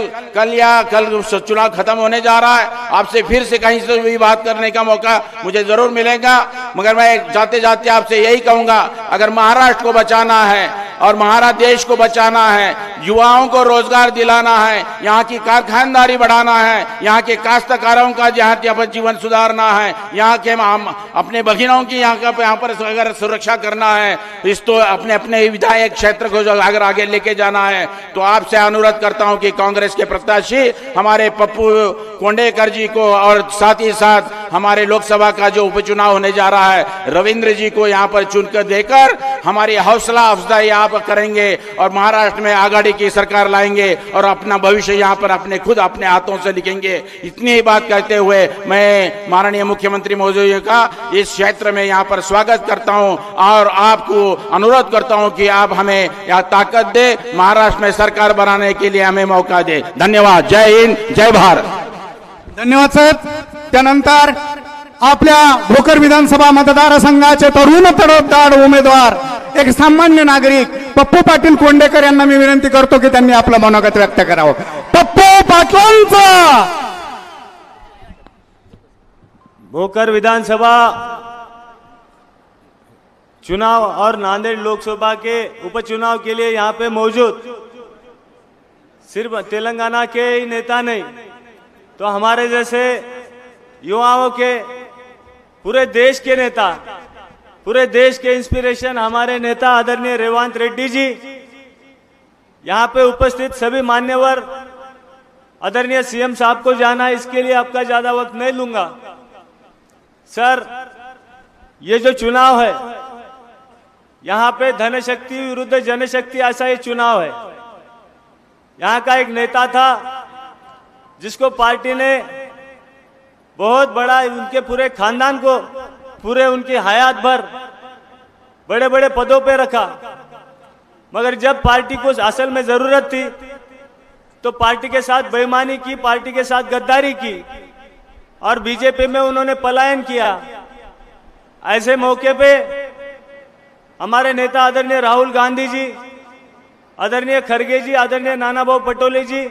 चुनाव खत्म होने जा रहा है, आपसे फिर से कहीं से भी बात करने का मौका मुझे जरूर मिलेगा। मगर मैं जाते जाते आपसे यही कहूंगा, अगर महाराष्ट्र को बचाना है और महाराष्ट्र देश को बचाना है, युवाओं को रोजगार दिलाना है, यहाँ की कारखानदारी बढ़ाना है, यहाँ के काश्तकारों का जहाँ जीवन सुधारना है, यहाँ के अपने भगिनों की यहाँ पर अगर सुरक्षा करना है, इस तो अपने विधायक क्षेत्र को जो अगर आगे लेके जाना है, तो आपसे अनुरोध करता हूं कि कांग्रेस के प्रत्याशी हमारे पप्पू कोंडेकर जी को और साथ ही साथ हमारे लोकसभा का जो उपचुनाव होने जा रहा है रविंद्र जी को यहाँ पर चुनकर देकर हमारी हौसला अफजाई आप करेंगे और महाराष्ट्र में आघाड़ी की सरकार लाएंगे और अपना भविष्य यहाँ पर अपने हाथों से लिखेंगे। इतनी ही बात कहते हुए मैं माननीय मुख्यमंत्री महोदय का इस क्षेत्र में यहाँ पर स्वागत करता हूँ और आपको अनुरोध करता हूँ कि आप हमें यहाँ ताकद दे, महाराष्ट्र में सरकार बनाने के लिए हमें मौका दे। धन्यवाद। जय हिंद, जय भारत। धन्यवाद साहेब। त्यानंतर आपल्या भोकर विधानसभा मतदारसंघाचे तरुण तडफदार उमेदवार एक सामान्य नागरिक पप्पू पाटील कोंडेकर यांना मी विनंती करतो की त्यांनी आपलं मनोगत व्यक्त करावं। पप्पू पाटलांचा भोकर विधानसभा चुनाव और नांदेड़ लोकसभा के उपचुनाव के लिए यहाँ पे मौजूद सिर्फ तेलंगाना के ही नेता नहीं तो हमारे जैसे युवाओं के पूरे देश के नेता, पूरे देश के इंस्पिरेशन हमारे नेता आदरणीय रेवंत रेड्डी जी, यहाँ पे उपस्थित सभी मान्यवर आदरणीय सीएम साहब को जाना, इसके लिए आपका ज्यादा वक्त नहीं लूंगा। सर, ये जो चुनाव है यहाँ पे धनशक्ति विरुद्ध जनशक्ति ऐसा ये चुनाव है। यहाँ का एक नेता था जिसको पार्टी ने बहुत बड़ा, उनके पूरे खानदान को पूरे उनकी हयात भर बड़े बड़े पदों पे रखा, मगर जब पार्टी को असल में जरूरत थी तो पार्टी के साथ बेईमानी की, पार्टी के साथ गद्दारी की और बीजेपी में उन्होंने पलायन किया। ऐसे मौके पे हमारे नेता आदरणीय राहुल गांधी जी, आदरणीय खड़गे जी, आदरणीय नाना भाऊ पटोले जी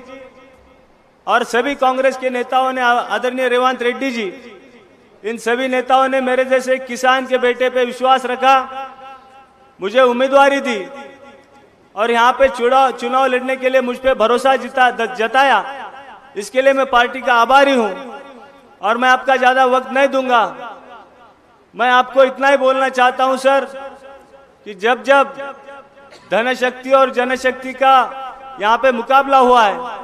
और सभी कांग्रेस के नेताओं ने, आदरणीय रेवंत रेड्डी जी, इन सभी नेताओं ने मेरे जैसे किसान के बेटे पे विश्वास रखा, मुझे उम्मीदवारी दी और यहाँ पे चुनाव लड़ने के लिए मुझ पे भरोसा जताया। इसके लिए मैं पार्टी का आभारी हूँ और मैं आपका ज्यादा वक्त नहीं दूंगा। मैं आपको इतना ही बोलना चाहता हूँ सर कि जब जब धनशक्ति और जनशक्ति का यहाँ पे मुकाबला हुआ है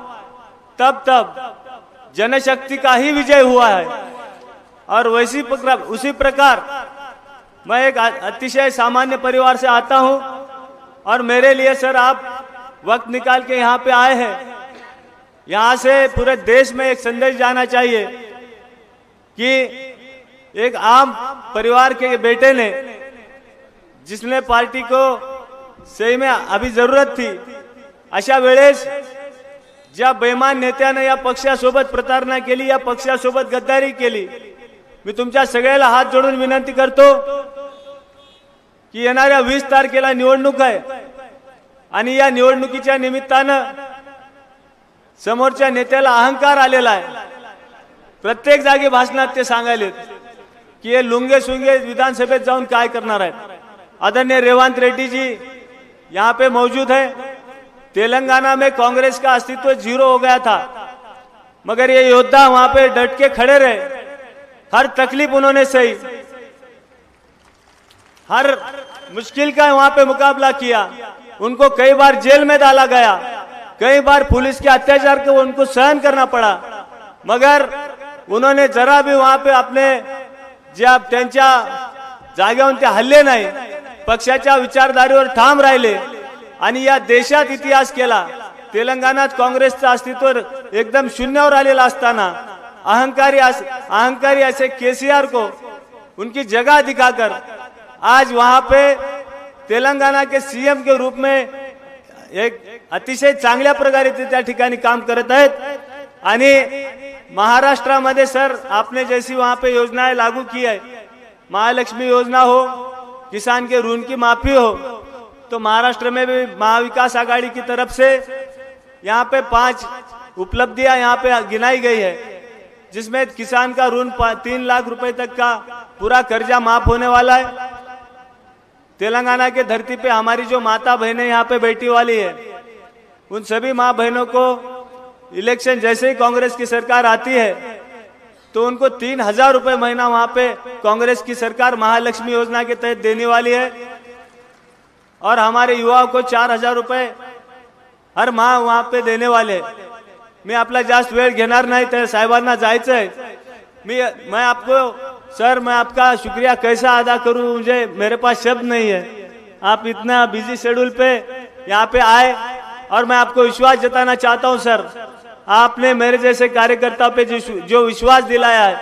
तब तब जनशक्ति का ही विजय हुआ है और उसी प्रकार मैं एक अतिशय सामान्य परिवार से आता हूं और मेरे लिए सर आप वक्त निकाल के यहाँ पे आए हैं। यहाँ से पूरे देश में एक संदेश जाना चाहिए कि एक आम परिवार के बेटे ने, जिसने पार्टी को सही में अभी जरूरत थी, अशा वेळेस ज्या बेईमान नेत्याने या पक्षासोबत प्रतारणा केली, या पक्षासोबत गद्दारी केली, मी तुमच्या सगळ्याला हात जोडून विनंती करतो की येणाऱ्या 20 तारखेला निवडणूक आहे आणि या निवडणुकीच्या निमित्तानं समोरच्या नेत्याला अहंकार आलेला आहे। प्रत्येक जागी भाषणात ते सांगायलेत की हे लुंगे सुंगे विधानसभेत जाऊन काय करणार आहेत. आदरणीय रेवंत रेड्डी जी यहाँ पे मौजूद है. तेलंगाना में कांग्रेस का अस्तित्व 0 हो गया था, मगर ये योद्धा वहां पे डट के खड़े रहे. हर तकलीफ उन्होंने सही, हर मुश्किल का वहां पे मुकाबला किया. उनको कई बार जेल में डाला गया, कई बार पुलिस के अत्याचार को उनको सहन करना पड़ा, मगर उन्होंने जरा भी वहां पे अपने त्यांच्या जागेवरून ते हल्ले नाही. पक्षाच्या विचारधारेवर ठाम राहिले आणि या देशात इतिहास केला. तेलंगणात काँग्रेसचं अस्तित्व एकदम शून्यावर आलेलं असताना अहंकारी ऐसे केसीआर को उनकी जगह दिखाकर आज वहां पे तेलंगाना के सीएम के रूप में एक अतिशय चांगल्या प्रकारे ते त्या ठिकाणी काम करत आहेत. आणि महाराष्ट्रामध्ये सर आपने जैसी वहां पे योजनाएं लागू की है, महालक्ष्मी योजना हो, किसान के ऋण की माफी हो, तो महाराष्ट्र में भी महाविकास आघाड़ी की तरफ से यहाँ पे 5 उपलब्धियां यहाँ पे गिनाई गई है, जिसमें किसान का ऋण 3 लाख रुपए तक का पूरा कर्जा माफ होने वाला है. तेलंगाना के धरती पे हमारी जो माता बहनें यहाँ पे बैठी वाली है, उन सभी माँ बहनों को इलेक्शन जैसे ही कांग्रेस की सरकार आती है तो उनको 3,000 रुपए महीना वहां पे कांग्रेस की सरकार महालक्ष्मी योजना के तहत देने वाली है. और हमारे युवाओं को 4,000 रुपए हर माह वहां पे देने वाले. मी आपला जास्त वेळ घेणार नाही, तर साहेबांना जायचं आहे. मैं आपको सर मैं आपका शुक्रिया कैसा अदा करूं, मुझे मेरे पास शब्द नहीं है. आप इतना बिजी शेड्यूल पे यहाँ पे आए और मैं आपको विश्वास जताना चाहता हूं सर, आपने मेरे जैसे कार्यकर्ता पे जो विश्वास दिलाया है,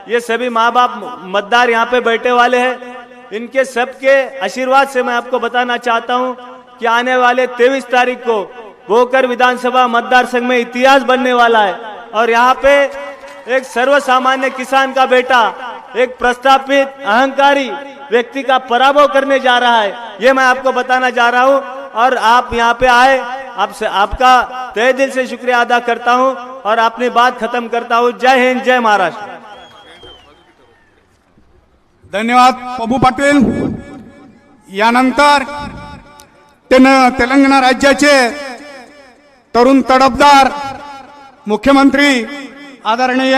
ये सभी माँ बाप मतदार यहाँ पे बैठे वाले हैं, इनके सबके आशीर्वाद से मैं आपको बताना चाहता हूँ कि आने वाले 23 तारीख को भोकर विधानसभा मतदार संघ में इतिहास बनने वाला है. और यहाँ पे एक सर्वसामान्य किसान का बेटा एक प्रस्थापित अहंकारी व्यक्ति का पराभव करने जा रहा है, ये मैं आपको बताना जा रहा हूँ. और आप यहाँ पे आए, आपका तहे दिल से शुक्रिया अदा करता हूँ और अपनी बात खत्म करता हूँ. जय हिंद, जय महाराष्ट्र. धन्यवाद पबू पाटील. यानंतर तेलंगणा राज्याचे तरुण तडफदार मुख्यमंत्री आदरणीय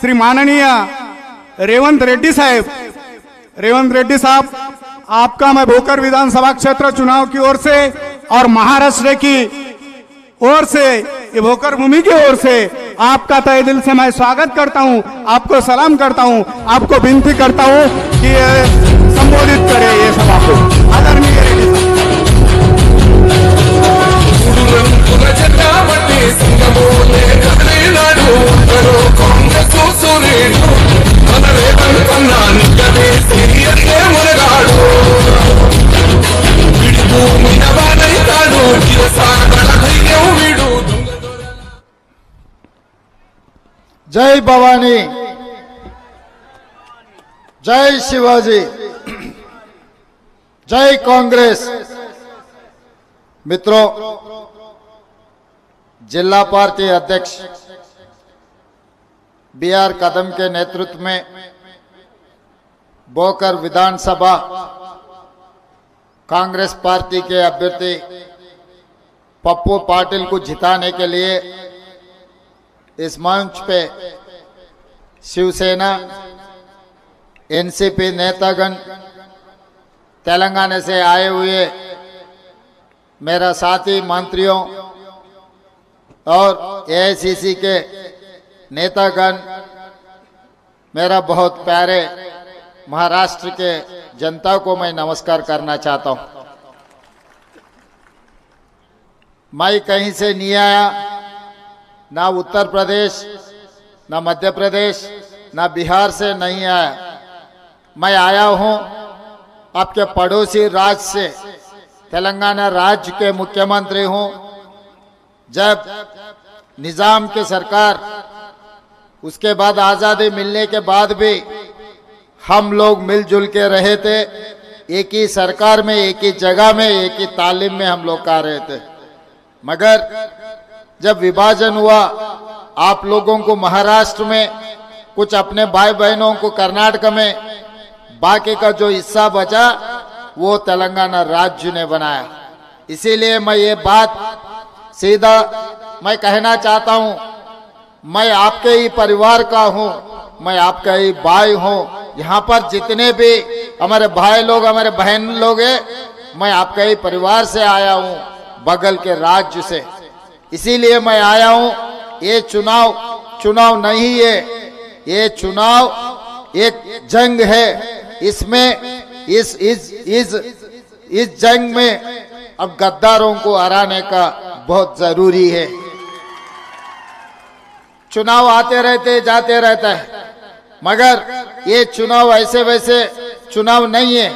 श्री माननीय रेवंत रेड्डी साहब. रेवंत रेड्डी साहब, आपका मैं भोकर विधानसभा क्षेत्र चुनाव की ओर से और महाराष्ट्र की ओर से, ये भोकर भूमि की ओर से आपका तहे दिल से मैं स्वागत करता हूं, आपको सलाम करता हूं, आपको विनती करता हूं कि संबोधित करें ये सभा को. आदरणीय रेड्डी जय भवानी, जय शिवाजी, जय कांग्रेस. मित्रों, जिला पार्टी अध्यक्ष BR कदम के नेतृत्व में भोकर विधानसभा कांग्रेस पार्टी के अभ्यर्थी पप्पू पाटिल को जिताने के लिए इस मंच पे शिवसेना, NCP नेतागण, तेलंगाना से आए हुए मेरा साथी मंत्रियों और AICC के नेतागण, मेरा बहुत प्यारे महाराष्ट्र के जनता को मैं नमस्कार करना चाहता हूं. मैं कहीं से नहीं आया, ना उत्तर प्रदेश, ना मध्य प्रदेश, ना बिहार से नहीं आया. मैं आया हूं आपके पड़ोसी राज्य से, तेलंगाना राज्य के मुख्यमंत्री हूं. जब निजाम की सरकार, उसके बाद आज़ादी मिलने के बाद भी हम लोग मिलजुल के रहे थे. एक ही सरकार में, एक ही जगह में, एक ही तालीम में हम लोग कर रहे थे. मगर जब विभाजन हुआ, आप लोगों को महाराष्ट्र में कुछ अपने भाई बहनों को कर्नाटक में, बाकी का जो हिस्सा बचा वो तेलंगाना राज्य ने बनाया। इसीलिए मैं ये बात सीधा मैं कहना चाहता हूं, मैं आपके ही परिवार का हूं, मैं आपका ही भाई हूं। यहाँ पर जितने भी हमारे भाई लोग, हमारे बहन लोग हैं, मैं आपका ही परिवार से आया हूं, बगल के राज्य से। इसीलिए मैं आया हूं। ये चुनाव नहीं है, ये चुनाव एक जंग है। इसमें इस जंग में अब गद्दारों को हराने का बहुत जरूरी है। चुनाव आते रहते जाते रहता है, मगर ये चुनाव ऐसे वैसे चुनाव नहीं है।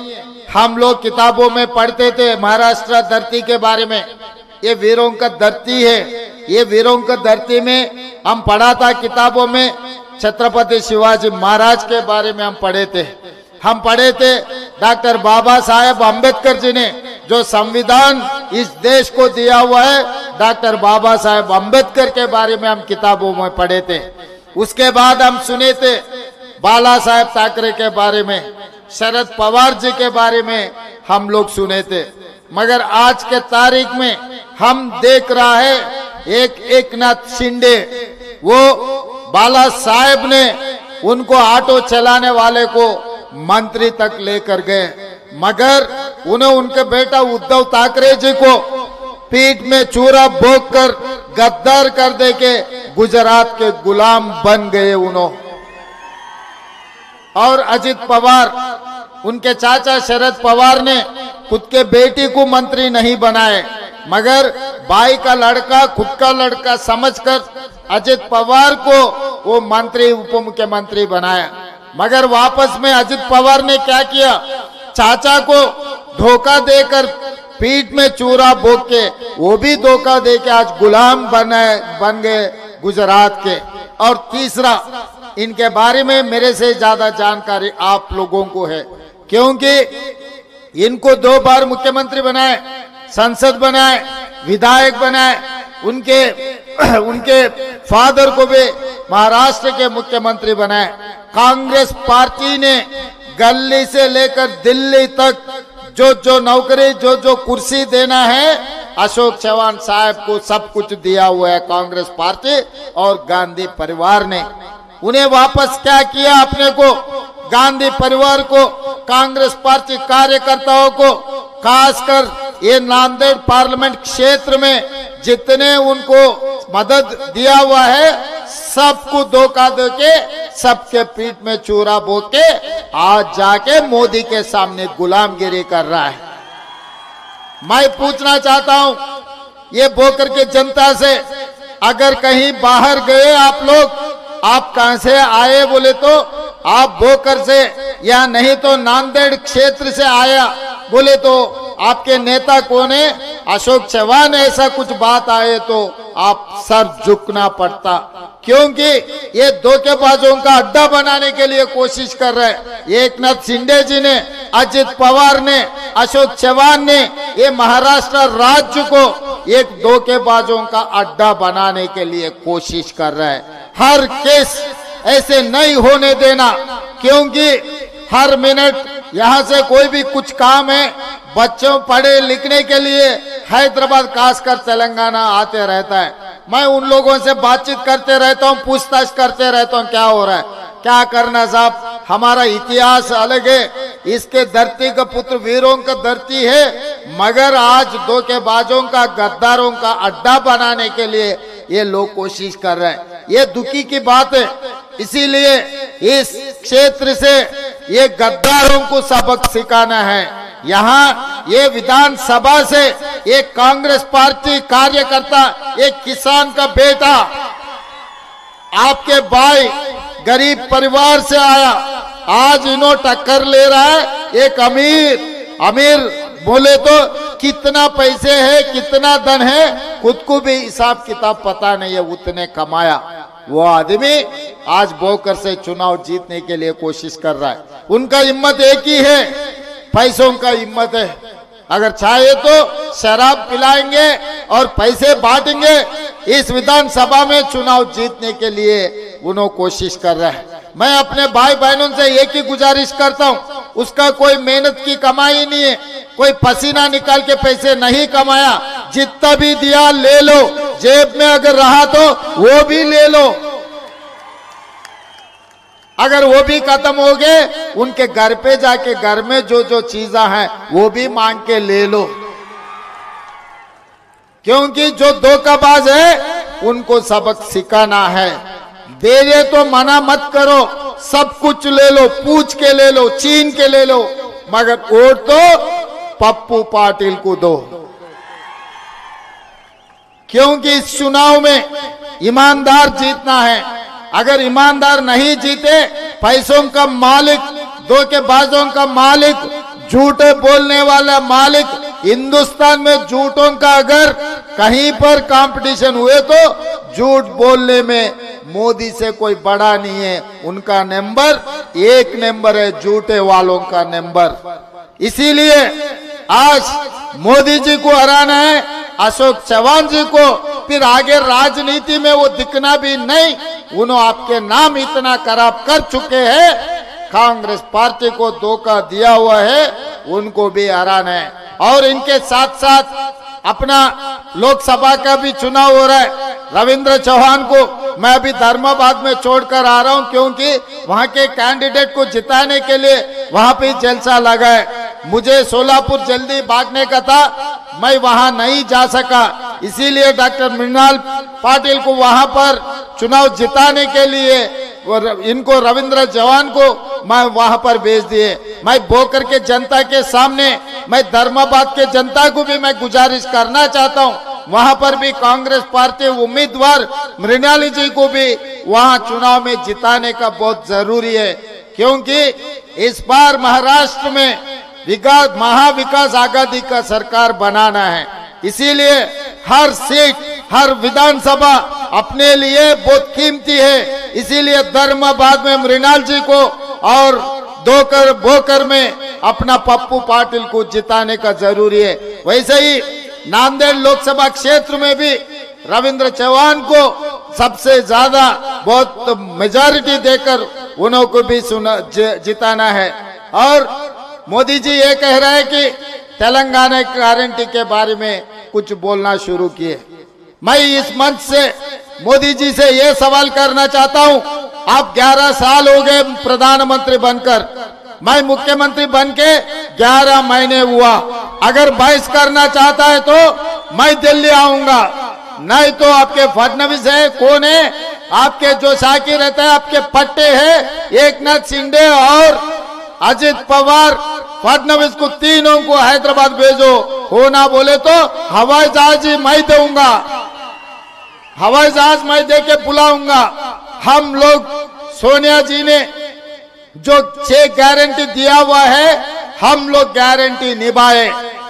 हम लोग किताबों में पढ़ते थे महाराष्ट्र धरती के बारे में, ये वीरों का धरती है। ये वीरों का धरती में हम पढ़ा था किताबों में, छत्रपति शिवाजी महाराज के बारे में हम पढ़े थे। डॉक्टर बाबा साहेब अम्बेडकर जी ने जो संविधान इस देश को दिया हुआ है, डॉक्टर बाबा साहेब अम्बेडकर के बारे में हम किताबों में पढ़े थे। उसके बाद हम सुने थे बाला साहेब ठाकरे के बारे में, शरद पवार जी के बारे में हम लोग सुने थे। मगर आज के तारीख में हम देख रहा है एक नाथ शिंदे, वो बाला साहेब ने उनको ऑटो चलाने वाले को मंत्री तक लेकर गए, मगर उन्हें उनके बेटा उद्धव ठाकरे जी को पीठ में चूरा भोग कर गद्दार कर दे के गुजरात के गुलाम बन गए उन्होंने। और अजित पवार, उनके चाचा शरद पवार ने खुद के बेटी को मंत्री नहीं बनाए, मगर भाई का लड़का, खुद का लड़का समझकर अजित पवार को वो मंत्री, उप मुख्यमंत्री बनाया। मगर वापस में अजित पवार ने क्या किया, चाचा को धोखा देकर पीठ में चूरा भोग के, वो भी धोखा दे के आज गुलाम बन गए गुजरात के। और तीसरा, इनके बारे में मेरे से ज्यादा जानकारी आप लोगों को है, क्योंकि इनको 2 बार मुख्यमंत्री बनाए, संसद बनाए, विधायक बनाए। उनके फादर को भी महाराष्ट्र के मुख्यमंत्री बनाए। कांग्रेस पार्टी ने गली से लेकर दिल्ली तक जो नौकरी, जो कुर्सी देना है, अशोक चव्हाण साहब को सब कुछ दिया हुआ है कांग्रेस पार्टी और गांधी परिवार ने। उन्हें वापस क्या किया, अपने को, गांधी परिवार को, कांग्रेस पार्टी कार्यकर्ताओं को, खासकर ये नांदेड़ पार्लियामेंट क्षेत्र में जितने उनको मदद दिया हुआ है, सबको धोखा देके, सबके पीठ में चूरा बोक के आज जाके मोदी के सामने गुलामगिरी कर रहा है। मैं पूछना चाहता हूं ये बोकर के जनता से, अगर कहीं बाहर गए आप लोग, आप कहां से आए बोले तो आप बोकर से, या नहीं तो नांदेड़ क्षेत्र से आया बोले तो आपके नेता कौन है, अशोक चव्हाण, ऐसा कुछ बात आए तो आप सर झुकना पड़ता, क्योंकि ये धोखेबाजों का अड्डा बनाने के लिए कोशिश कर रहे हैं। एक नाथ शिंदे जी ने, अजित पवार ने, अशोक चव्हाण ने ये महाराष्ट्र राज्य को एक धोखेबाजों का अड्डा बनाने के लिए कोशिश कर रहे हैं। हर केस ऐसे नहीं होने देना, क्योंकि हर मिनट यहाँ से कोई भी कुछ काम है, बच्चों पढ़े लिखने के लिए हैदराबाद खासकर तेलंगाना आते रहता है। मैं उन लोगों से बातचीत करते रहता हूँ, पूछताछ करते रहता हूँ क्या हो रहा है, क्या करना साहब, हमारा इतिहास अलग है, इसके धरती का पुत्र वीरों का धरती है, मगर आज धोखेबाजों का, गद्दारों का अड्डा बनाने के लिए ये लोग कोशिश कर रहे हैं। ये दुखी की बात है। इसीलिए इस क्षेत्र से ये गद्दारों को सबक सिखाना है। यहाँ ये विधानसभा से एक कांग्रेस पार्टी कार्यकर्ता, एक किसान का बेटा, आपके भाई गरीब परिवार से आया, आज इन्हों टक्कर ले रहा है एक अमीर बोले तो कितना पैसे है, कितना धन है, खुद को भी हिसाब किताब पता नहीं है, उतने कमाया वो आदमी आज बोकर से चुनाव जीतने के लिए कोशिश कर रहा है। उनका हिम्मत एक ही है, पैसों का हिम्मत है। अगर चाहे तो शराब पिलाएंगे और पैसे बांटेंगे, इस विधानसभा में चुनाव जीतने के लिए उन्होंने कोशिश कर रहा है। मैं अपने भाई बहनों से एक ही गुजारिश करता हूं, उसका कोई मेहनत की कमाई नहीं है, कोई पसीना निकाल के पैसे नहीं कमाया, जितना भी दिया ले लो, जेब में अगर रहा तो वो भी ले लो, अगर वो भी खत्म हो गए उनके घर पे जाके घर में जो जो चीजें हैं वो भी मांग के ले लो, क्योंकि जो धोखाबाज है उनको सबक सिखाना है। दे दे तो मना मत करो, सब कुछ ले लो, पूछ के ले लो, छीन के ले लो, मगर वोट तो पप्पू पाटिल को दो, क्योंकि इस चुनाव में ईमानदार जीतना है। अगर ईमानदार नहीं जीते, पैसों का मालिक, धोखेबाजों का मालिक, झूठे बोलने वाला मालिक, हिंदुस्तान में झूठों का अगर कहीं पर कंपटीशन हुए तो झूठ बोलने में मोदी से कोई बड़ा नहीं है, उनका नंबर एक नंबर है, झूठे वालों का नंबर। इसीलिए आज मोदी जी को हराना है, अशोक चौहान जी को, फिर आगे राजनीति में वो दिखना भी नहीं, उन्होंने आपके नाम इतना खराब कर चुके हैं, कांग्रेस पार्टी को धोखा दिया हुआ है, उनको भी हराना है। और इनके साथ साथ अपना लोकसभा का भी चुनाव हो रहा है, रविंद्र चौहान को मैं अभी धर्माबाद में छोड़कर आ रहा हूं, क्योंकि वहां के कैंडिडेट को जिताने के लिए वहां पे जलसा लगा है। मुझे सोलापुर जल्दी भागने का था, मैं वहां नहीं जा सका, इसीलिए डॉक्टर मृणाल पाटिल को वहां पर चुनाव जिताने के लिए इनको रविंद्र चौहान को मैं वहां पर भेज दिए। मैं बोकर के जनता के सामने, मैं धर्माबाद के जनता को भी मैं गुजारिश करना चाहता हूं, वहां पर भी कांग्रेस पार्टी उम्मीदवार मृणाली जी को भी वहां चुनाव में जिताने का बहुत जरूरी है, क्योंकि इस बार महाराष्ट्र में विकास महाविकास आघाड़ी का सरकार बनाना है। इसीलिए हर सीट, हर विधानसभा अपने लिए बहुत कीमती है, इसीलिए धर्माबाद में मृणाल जी को और बोकर में अपना पप्पू पाटिल को जिताने का जरूरी है। वैसे ही नांदेड़ लोकसभा क्षेत्र में भी रविंद्र चौहान को सबसे ज्यादा बहुत मेजॉरिटी देकर उनको भी जिताना है। और मोदी जी ये कह रहे हैं कि तेलंगाना गारंटी के बारे में कुछ बोलना शुरू किए। मैं इस मंच से मोदी जी से ये सवाल करना चाहता हूं, आप 11 साल हो गए प्रधानमंत्री बनकर, मैं मुख्यमंत्री बनके 11 महीने हुआ, अगर बहस करना चाहता है तो मैं दिल्ली आऊंगा, नहीं तो आपके फडणवीस है, कौन है आपके जो साकी रहता है, आपके पट्टे हैं एकनाथ शिंदे और अजित पवार, फडणवीस को तीनों को हैदराबाद भेजो, होना बोले तो हवाई जहाज ही मैं दूंगा, हवाई जहाज मैं दे के बुलाऊंगा। हम लोग सोनिया जी ने जो 6 गारंटी दिया हुआ है, हम लोग गारंटी निभाए।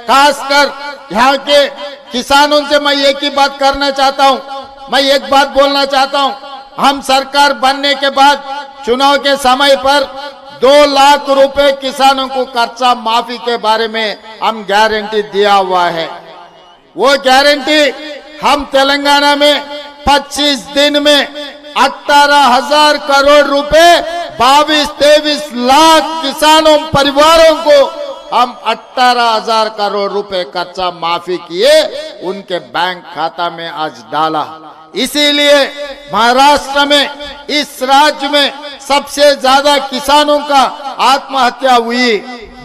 खासकर यहाँ के किसानों से मैं एक ही बात करना चाहता हूँ, मैं एक बात बोलना चाहता हूँ, हम सरकार बनने के बाद चुनाव के समय पर 2 लाख रुपए किसानों को कर्जा माफी के बारे में हम गारंटी दिया हुआ है। वो गारंटी हम तेलंगाना में 25 दिन में 18,000 करोड़ रुपए 22-23 लाख किसानों परिवारों को हम 18,000 करोड़ रुपए कर्जा माफी किए, उनके बैंक खाता में आज डाला। इसीलिए महाराष्ट्र में, इस राज्य में सबसे ज्यादा किसानों का आत्महत्या हुई।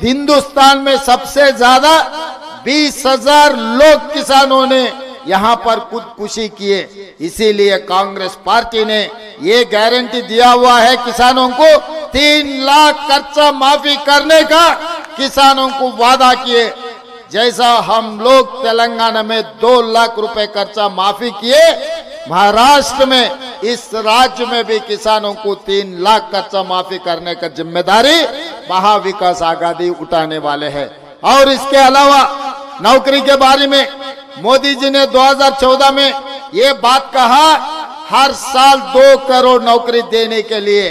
हिंदुस्तान में सबसे ज्यादा 20,000 लोग किसानों ने यहाँ पर खुदकुशी किए। इसीलिए कांग्रेस पार्टी ने ये गारंटी दिया हुआ है किसानों को, 3 लाख कर्जा माफी करने का किसानों को वादा किए। जैसा हम लोग तेलंगाना में 2 लाख रुपए कर्जा माफी किए, महाराष्ट्र में, इस राज्य में भी किसानों को 3 लाख कर्जा माफी करने का जिम्मेदारी महाविकास आघाड़ी उठाने वाले हैं। और इसके अलावा नौकरी के बारे में मोदी जी ने 2014 में ये बात कहा, हर साल 2 करोड़ नौकरी देने के लिए।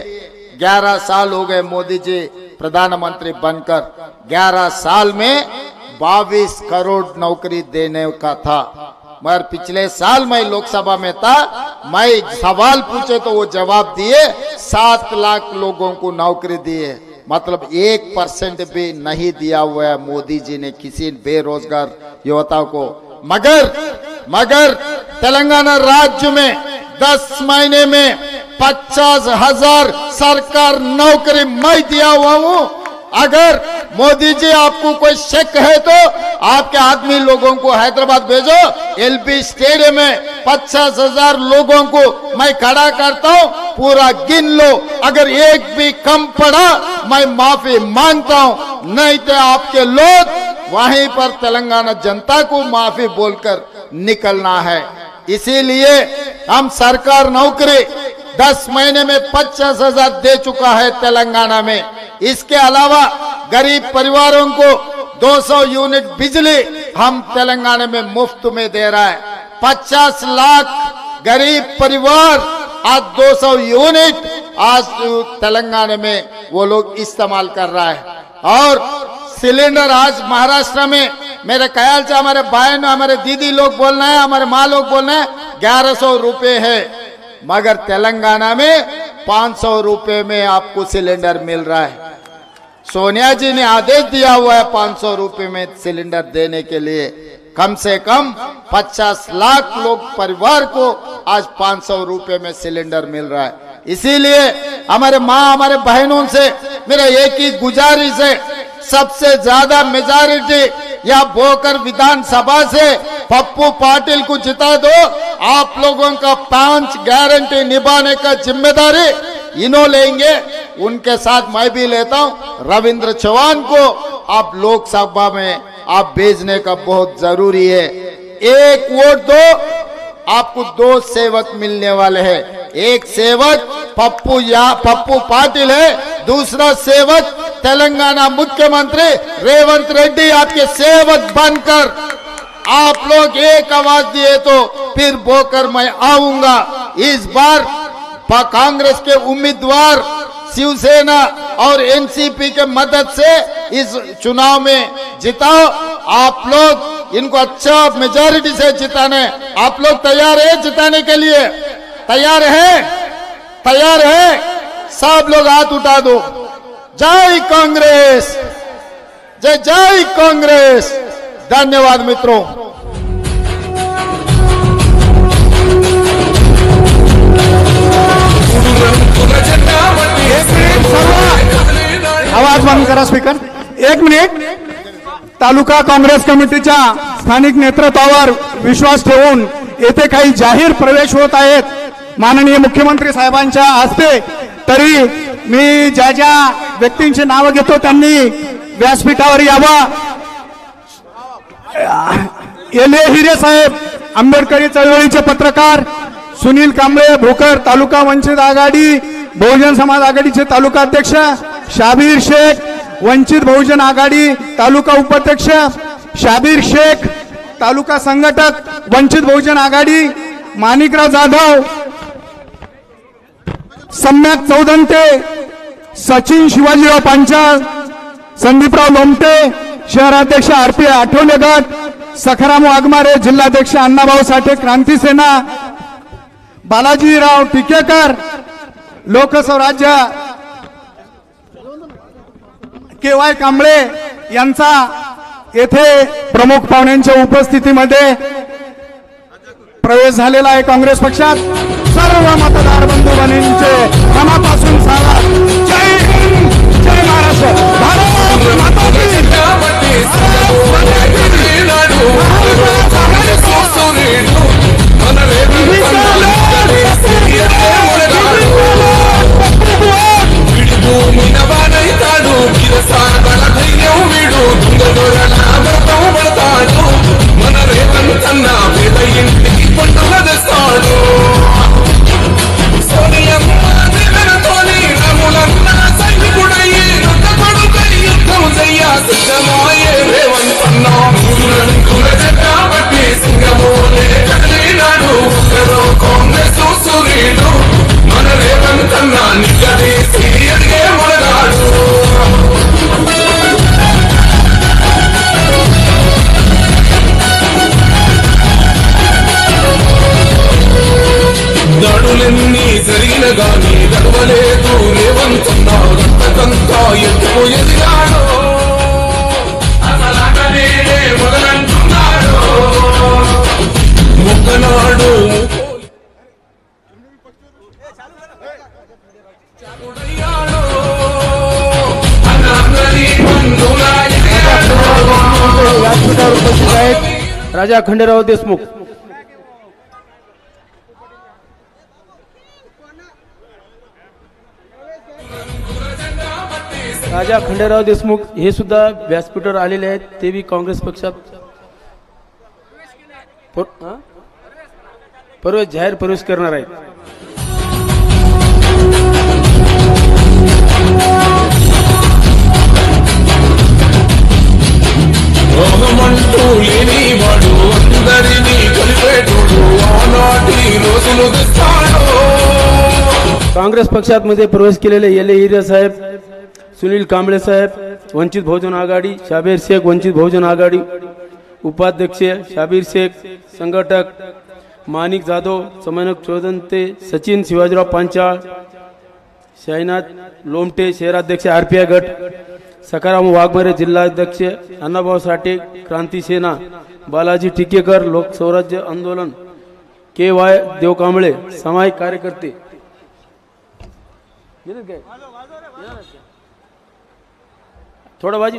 11 साल हो गए मोदी जी प्रधानमंत्री बनकर, 11 साल में 22 करोड़ नौकरी देने का था। मगर पिछले साल मैं लोकसभा में था, मैं सवाल पूछे तो वो जवाब दिए 7 लाख लोगों को नौकरी दिए, मतलब 1% भी नहीं दिया हुआ है मोदी जी ने किसी बेरोजगार युवता को। मगर तेलंगाना राज्य में 10 महीने में 50,000 सरकार नौकरी मैं दिया हुआ हूं। अगर मोदी जी आपको कोई शक है तो आपके आदमी लोगों को हैदराबाद भेजो, एलबी स्टेडियम में 50,000 लोगों को मैं खड़ा करता हूं, पूरा गिन लो, अगर एक भी कम पड़ा मैं माफी मांगता हूं, नहीं तो आपके लोग वहीं पर तेलंगाना जनता को माफी बोलकर निकलना है। इसीलिए हम सरकार नौकरी 10 महीने में 50,000 दे चुका है तेलंगाना में। इसके अलावा गरीब परिवारों को 200 यूनिट बिजली हम तेलंगाना में मुफ्त में दे रहा है। 50 लाख गरीब परिवार आज 200 यूनिट आज तेलंगाना में वो लोग इस्तेमाल कर रहा है। और सिलेंडर आज महाराष्ट्र में मेरे ख्याल से हमारे बहन हमारे दीदी लोग बोलना है, हमारे माँ लोग बोलना है 1100 रुपए है, मगर तेलंगाना में 500 रुपए में आपको सिलेंडर मिल रहा है। सोनिया जी ने आदेश दिया हुआ है 500 रुपए में सिलेंडर देने के लिए। कम से कम 50 लाख लोग परिवार को आज 500 रुपए में सिलेंडर मिल रहा है। इसीलिए हमारे माँ हमारे बहनों से मेरा एक ही गुजारिश है, सबसे ज्यादा मेजॉरिटी या भोकर विधानसभा से पप्पू पाटिल को जिता दो। आप लोगों का 5 गारंटी निभाने का जिम्मेदारी इन्हों लेंगे, उनके साथ मैं भी लेता हूं। रविंद्र चौहान को आप लोकसभा में आप भेजने का बहुत जरूरी है। एक वोट दो, आपको 2 सेवक मिलने वाले हैं। एक सेवक पप्पू पाटिल है, दूसरा सेवक तेलंगाना मुख्यमंत्री रेवंत रेड्डी आपके सेवक बनकर आप लोग एक आवाज दिए तो फिर बोकर मैं आऊंगा। इस बार कांग्रेस के उम्मीदवार शिवसेना और एनसीपी के मदद से इस चुनाव में जिताओ। आप लोग इनको अच्छा मेजॉरिटी से जिताने, आप लोग तैयार है जिताने के लिए? तैयार है? तैयार है? सब लोग हाथ उठा दो। जय कांग्रेस, जय जय कांग्रेस। धन्यवाद मित्रों। आवाज बंद करा स्पीकर। 1 मिनिट। तालुका काँग्रेस कमिटीच्या स्थानिक नेतृत्वावर विश्वास ठेवून येथे काही जाहीर प्रवेश होत आहेत माननीय मुख्यमंत्री साहेबांच्या हस्ते। तरी मी ज्या ज्या व्यक्तींची नाव घेतो त्यांनी व्यासपीठावर यावा। एले हिरे साहेब, आंबेडकरी चळवळीचे पत्रकार सुनील कांबळे भोकर, तालुका वंचित आघाडी बहुजन समाज आघाडीचे तालुका अध्यक्ष शाबीर शेख, वंचित बहुजन आघाडी तालुका उपाध्यक्ष शाबीर शेख, तालुका संघटक वंचित बहुजन आघाडी माणिकराव जाधव, सम्यक चौदंते, सचिन शिवाजीराव पांचाळ, संदीपराव लोमटे, शहराध्यक्ष आरपी आठवले गट, सखाराम वाघमारे, जिल्हाध्यक्ष अण्णाभाऊ साठे क्रांती सेना, बालाजीराव टिकेकर, लोकस्वराज्य केवाय कांबळे यांचा येथे प्रमुख पाहुण्यांच्या उपस्थितीमध्ये प्रवेश झालेला आहे। काँग्रेस पक्षात सर्व मतदार बंधू भगिनींचे मनापासून सारा जय हिंद, जय महाराष्ट्र, भारत माता सोनिया उपस्थित आहेत राजा खंडेराव देशमुख. राजा खंडेराव देशमुख हे सुद्धा व्यासपीठावर आलेले आहेत. ते बी काँग्रेस पक्षात जाहीर प्रवेश करणार आहेत. రోగమంటూ లేని వాడు అందరినీ కలిపేటోడు ఆనాటి రోజులు తెస్తాడు. काँग्रेस पक्षात मध्ये प्रवेश केलेले येले हिरे साहेब, सुनील कांबळे साहेब वंचित बहुजन आघाडी, शाबीर शेख वंचित बहुजन आघाडी उपाध्यक्ष, शाबीर शेख संघटक, माणिक जाधव समन्वयक चौदंते, सचिन शिवाजीराव पांचाळ, शाहीनाथ लोमटे शहराध्यक्ष आरपीआय गट, सखाराम वाघमारे जिल्हाध्यक्ष, अण्णाभाऊ साठे क्रांती सेना, बालाजी टिकेकर लोक स्वराज्य आंदोलन, KY देवकांबळे सामाजिक कार्यकर्ते. थोड़ा बाजी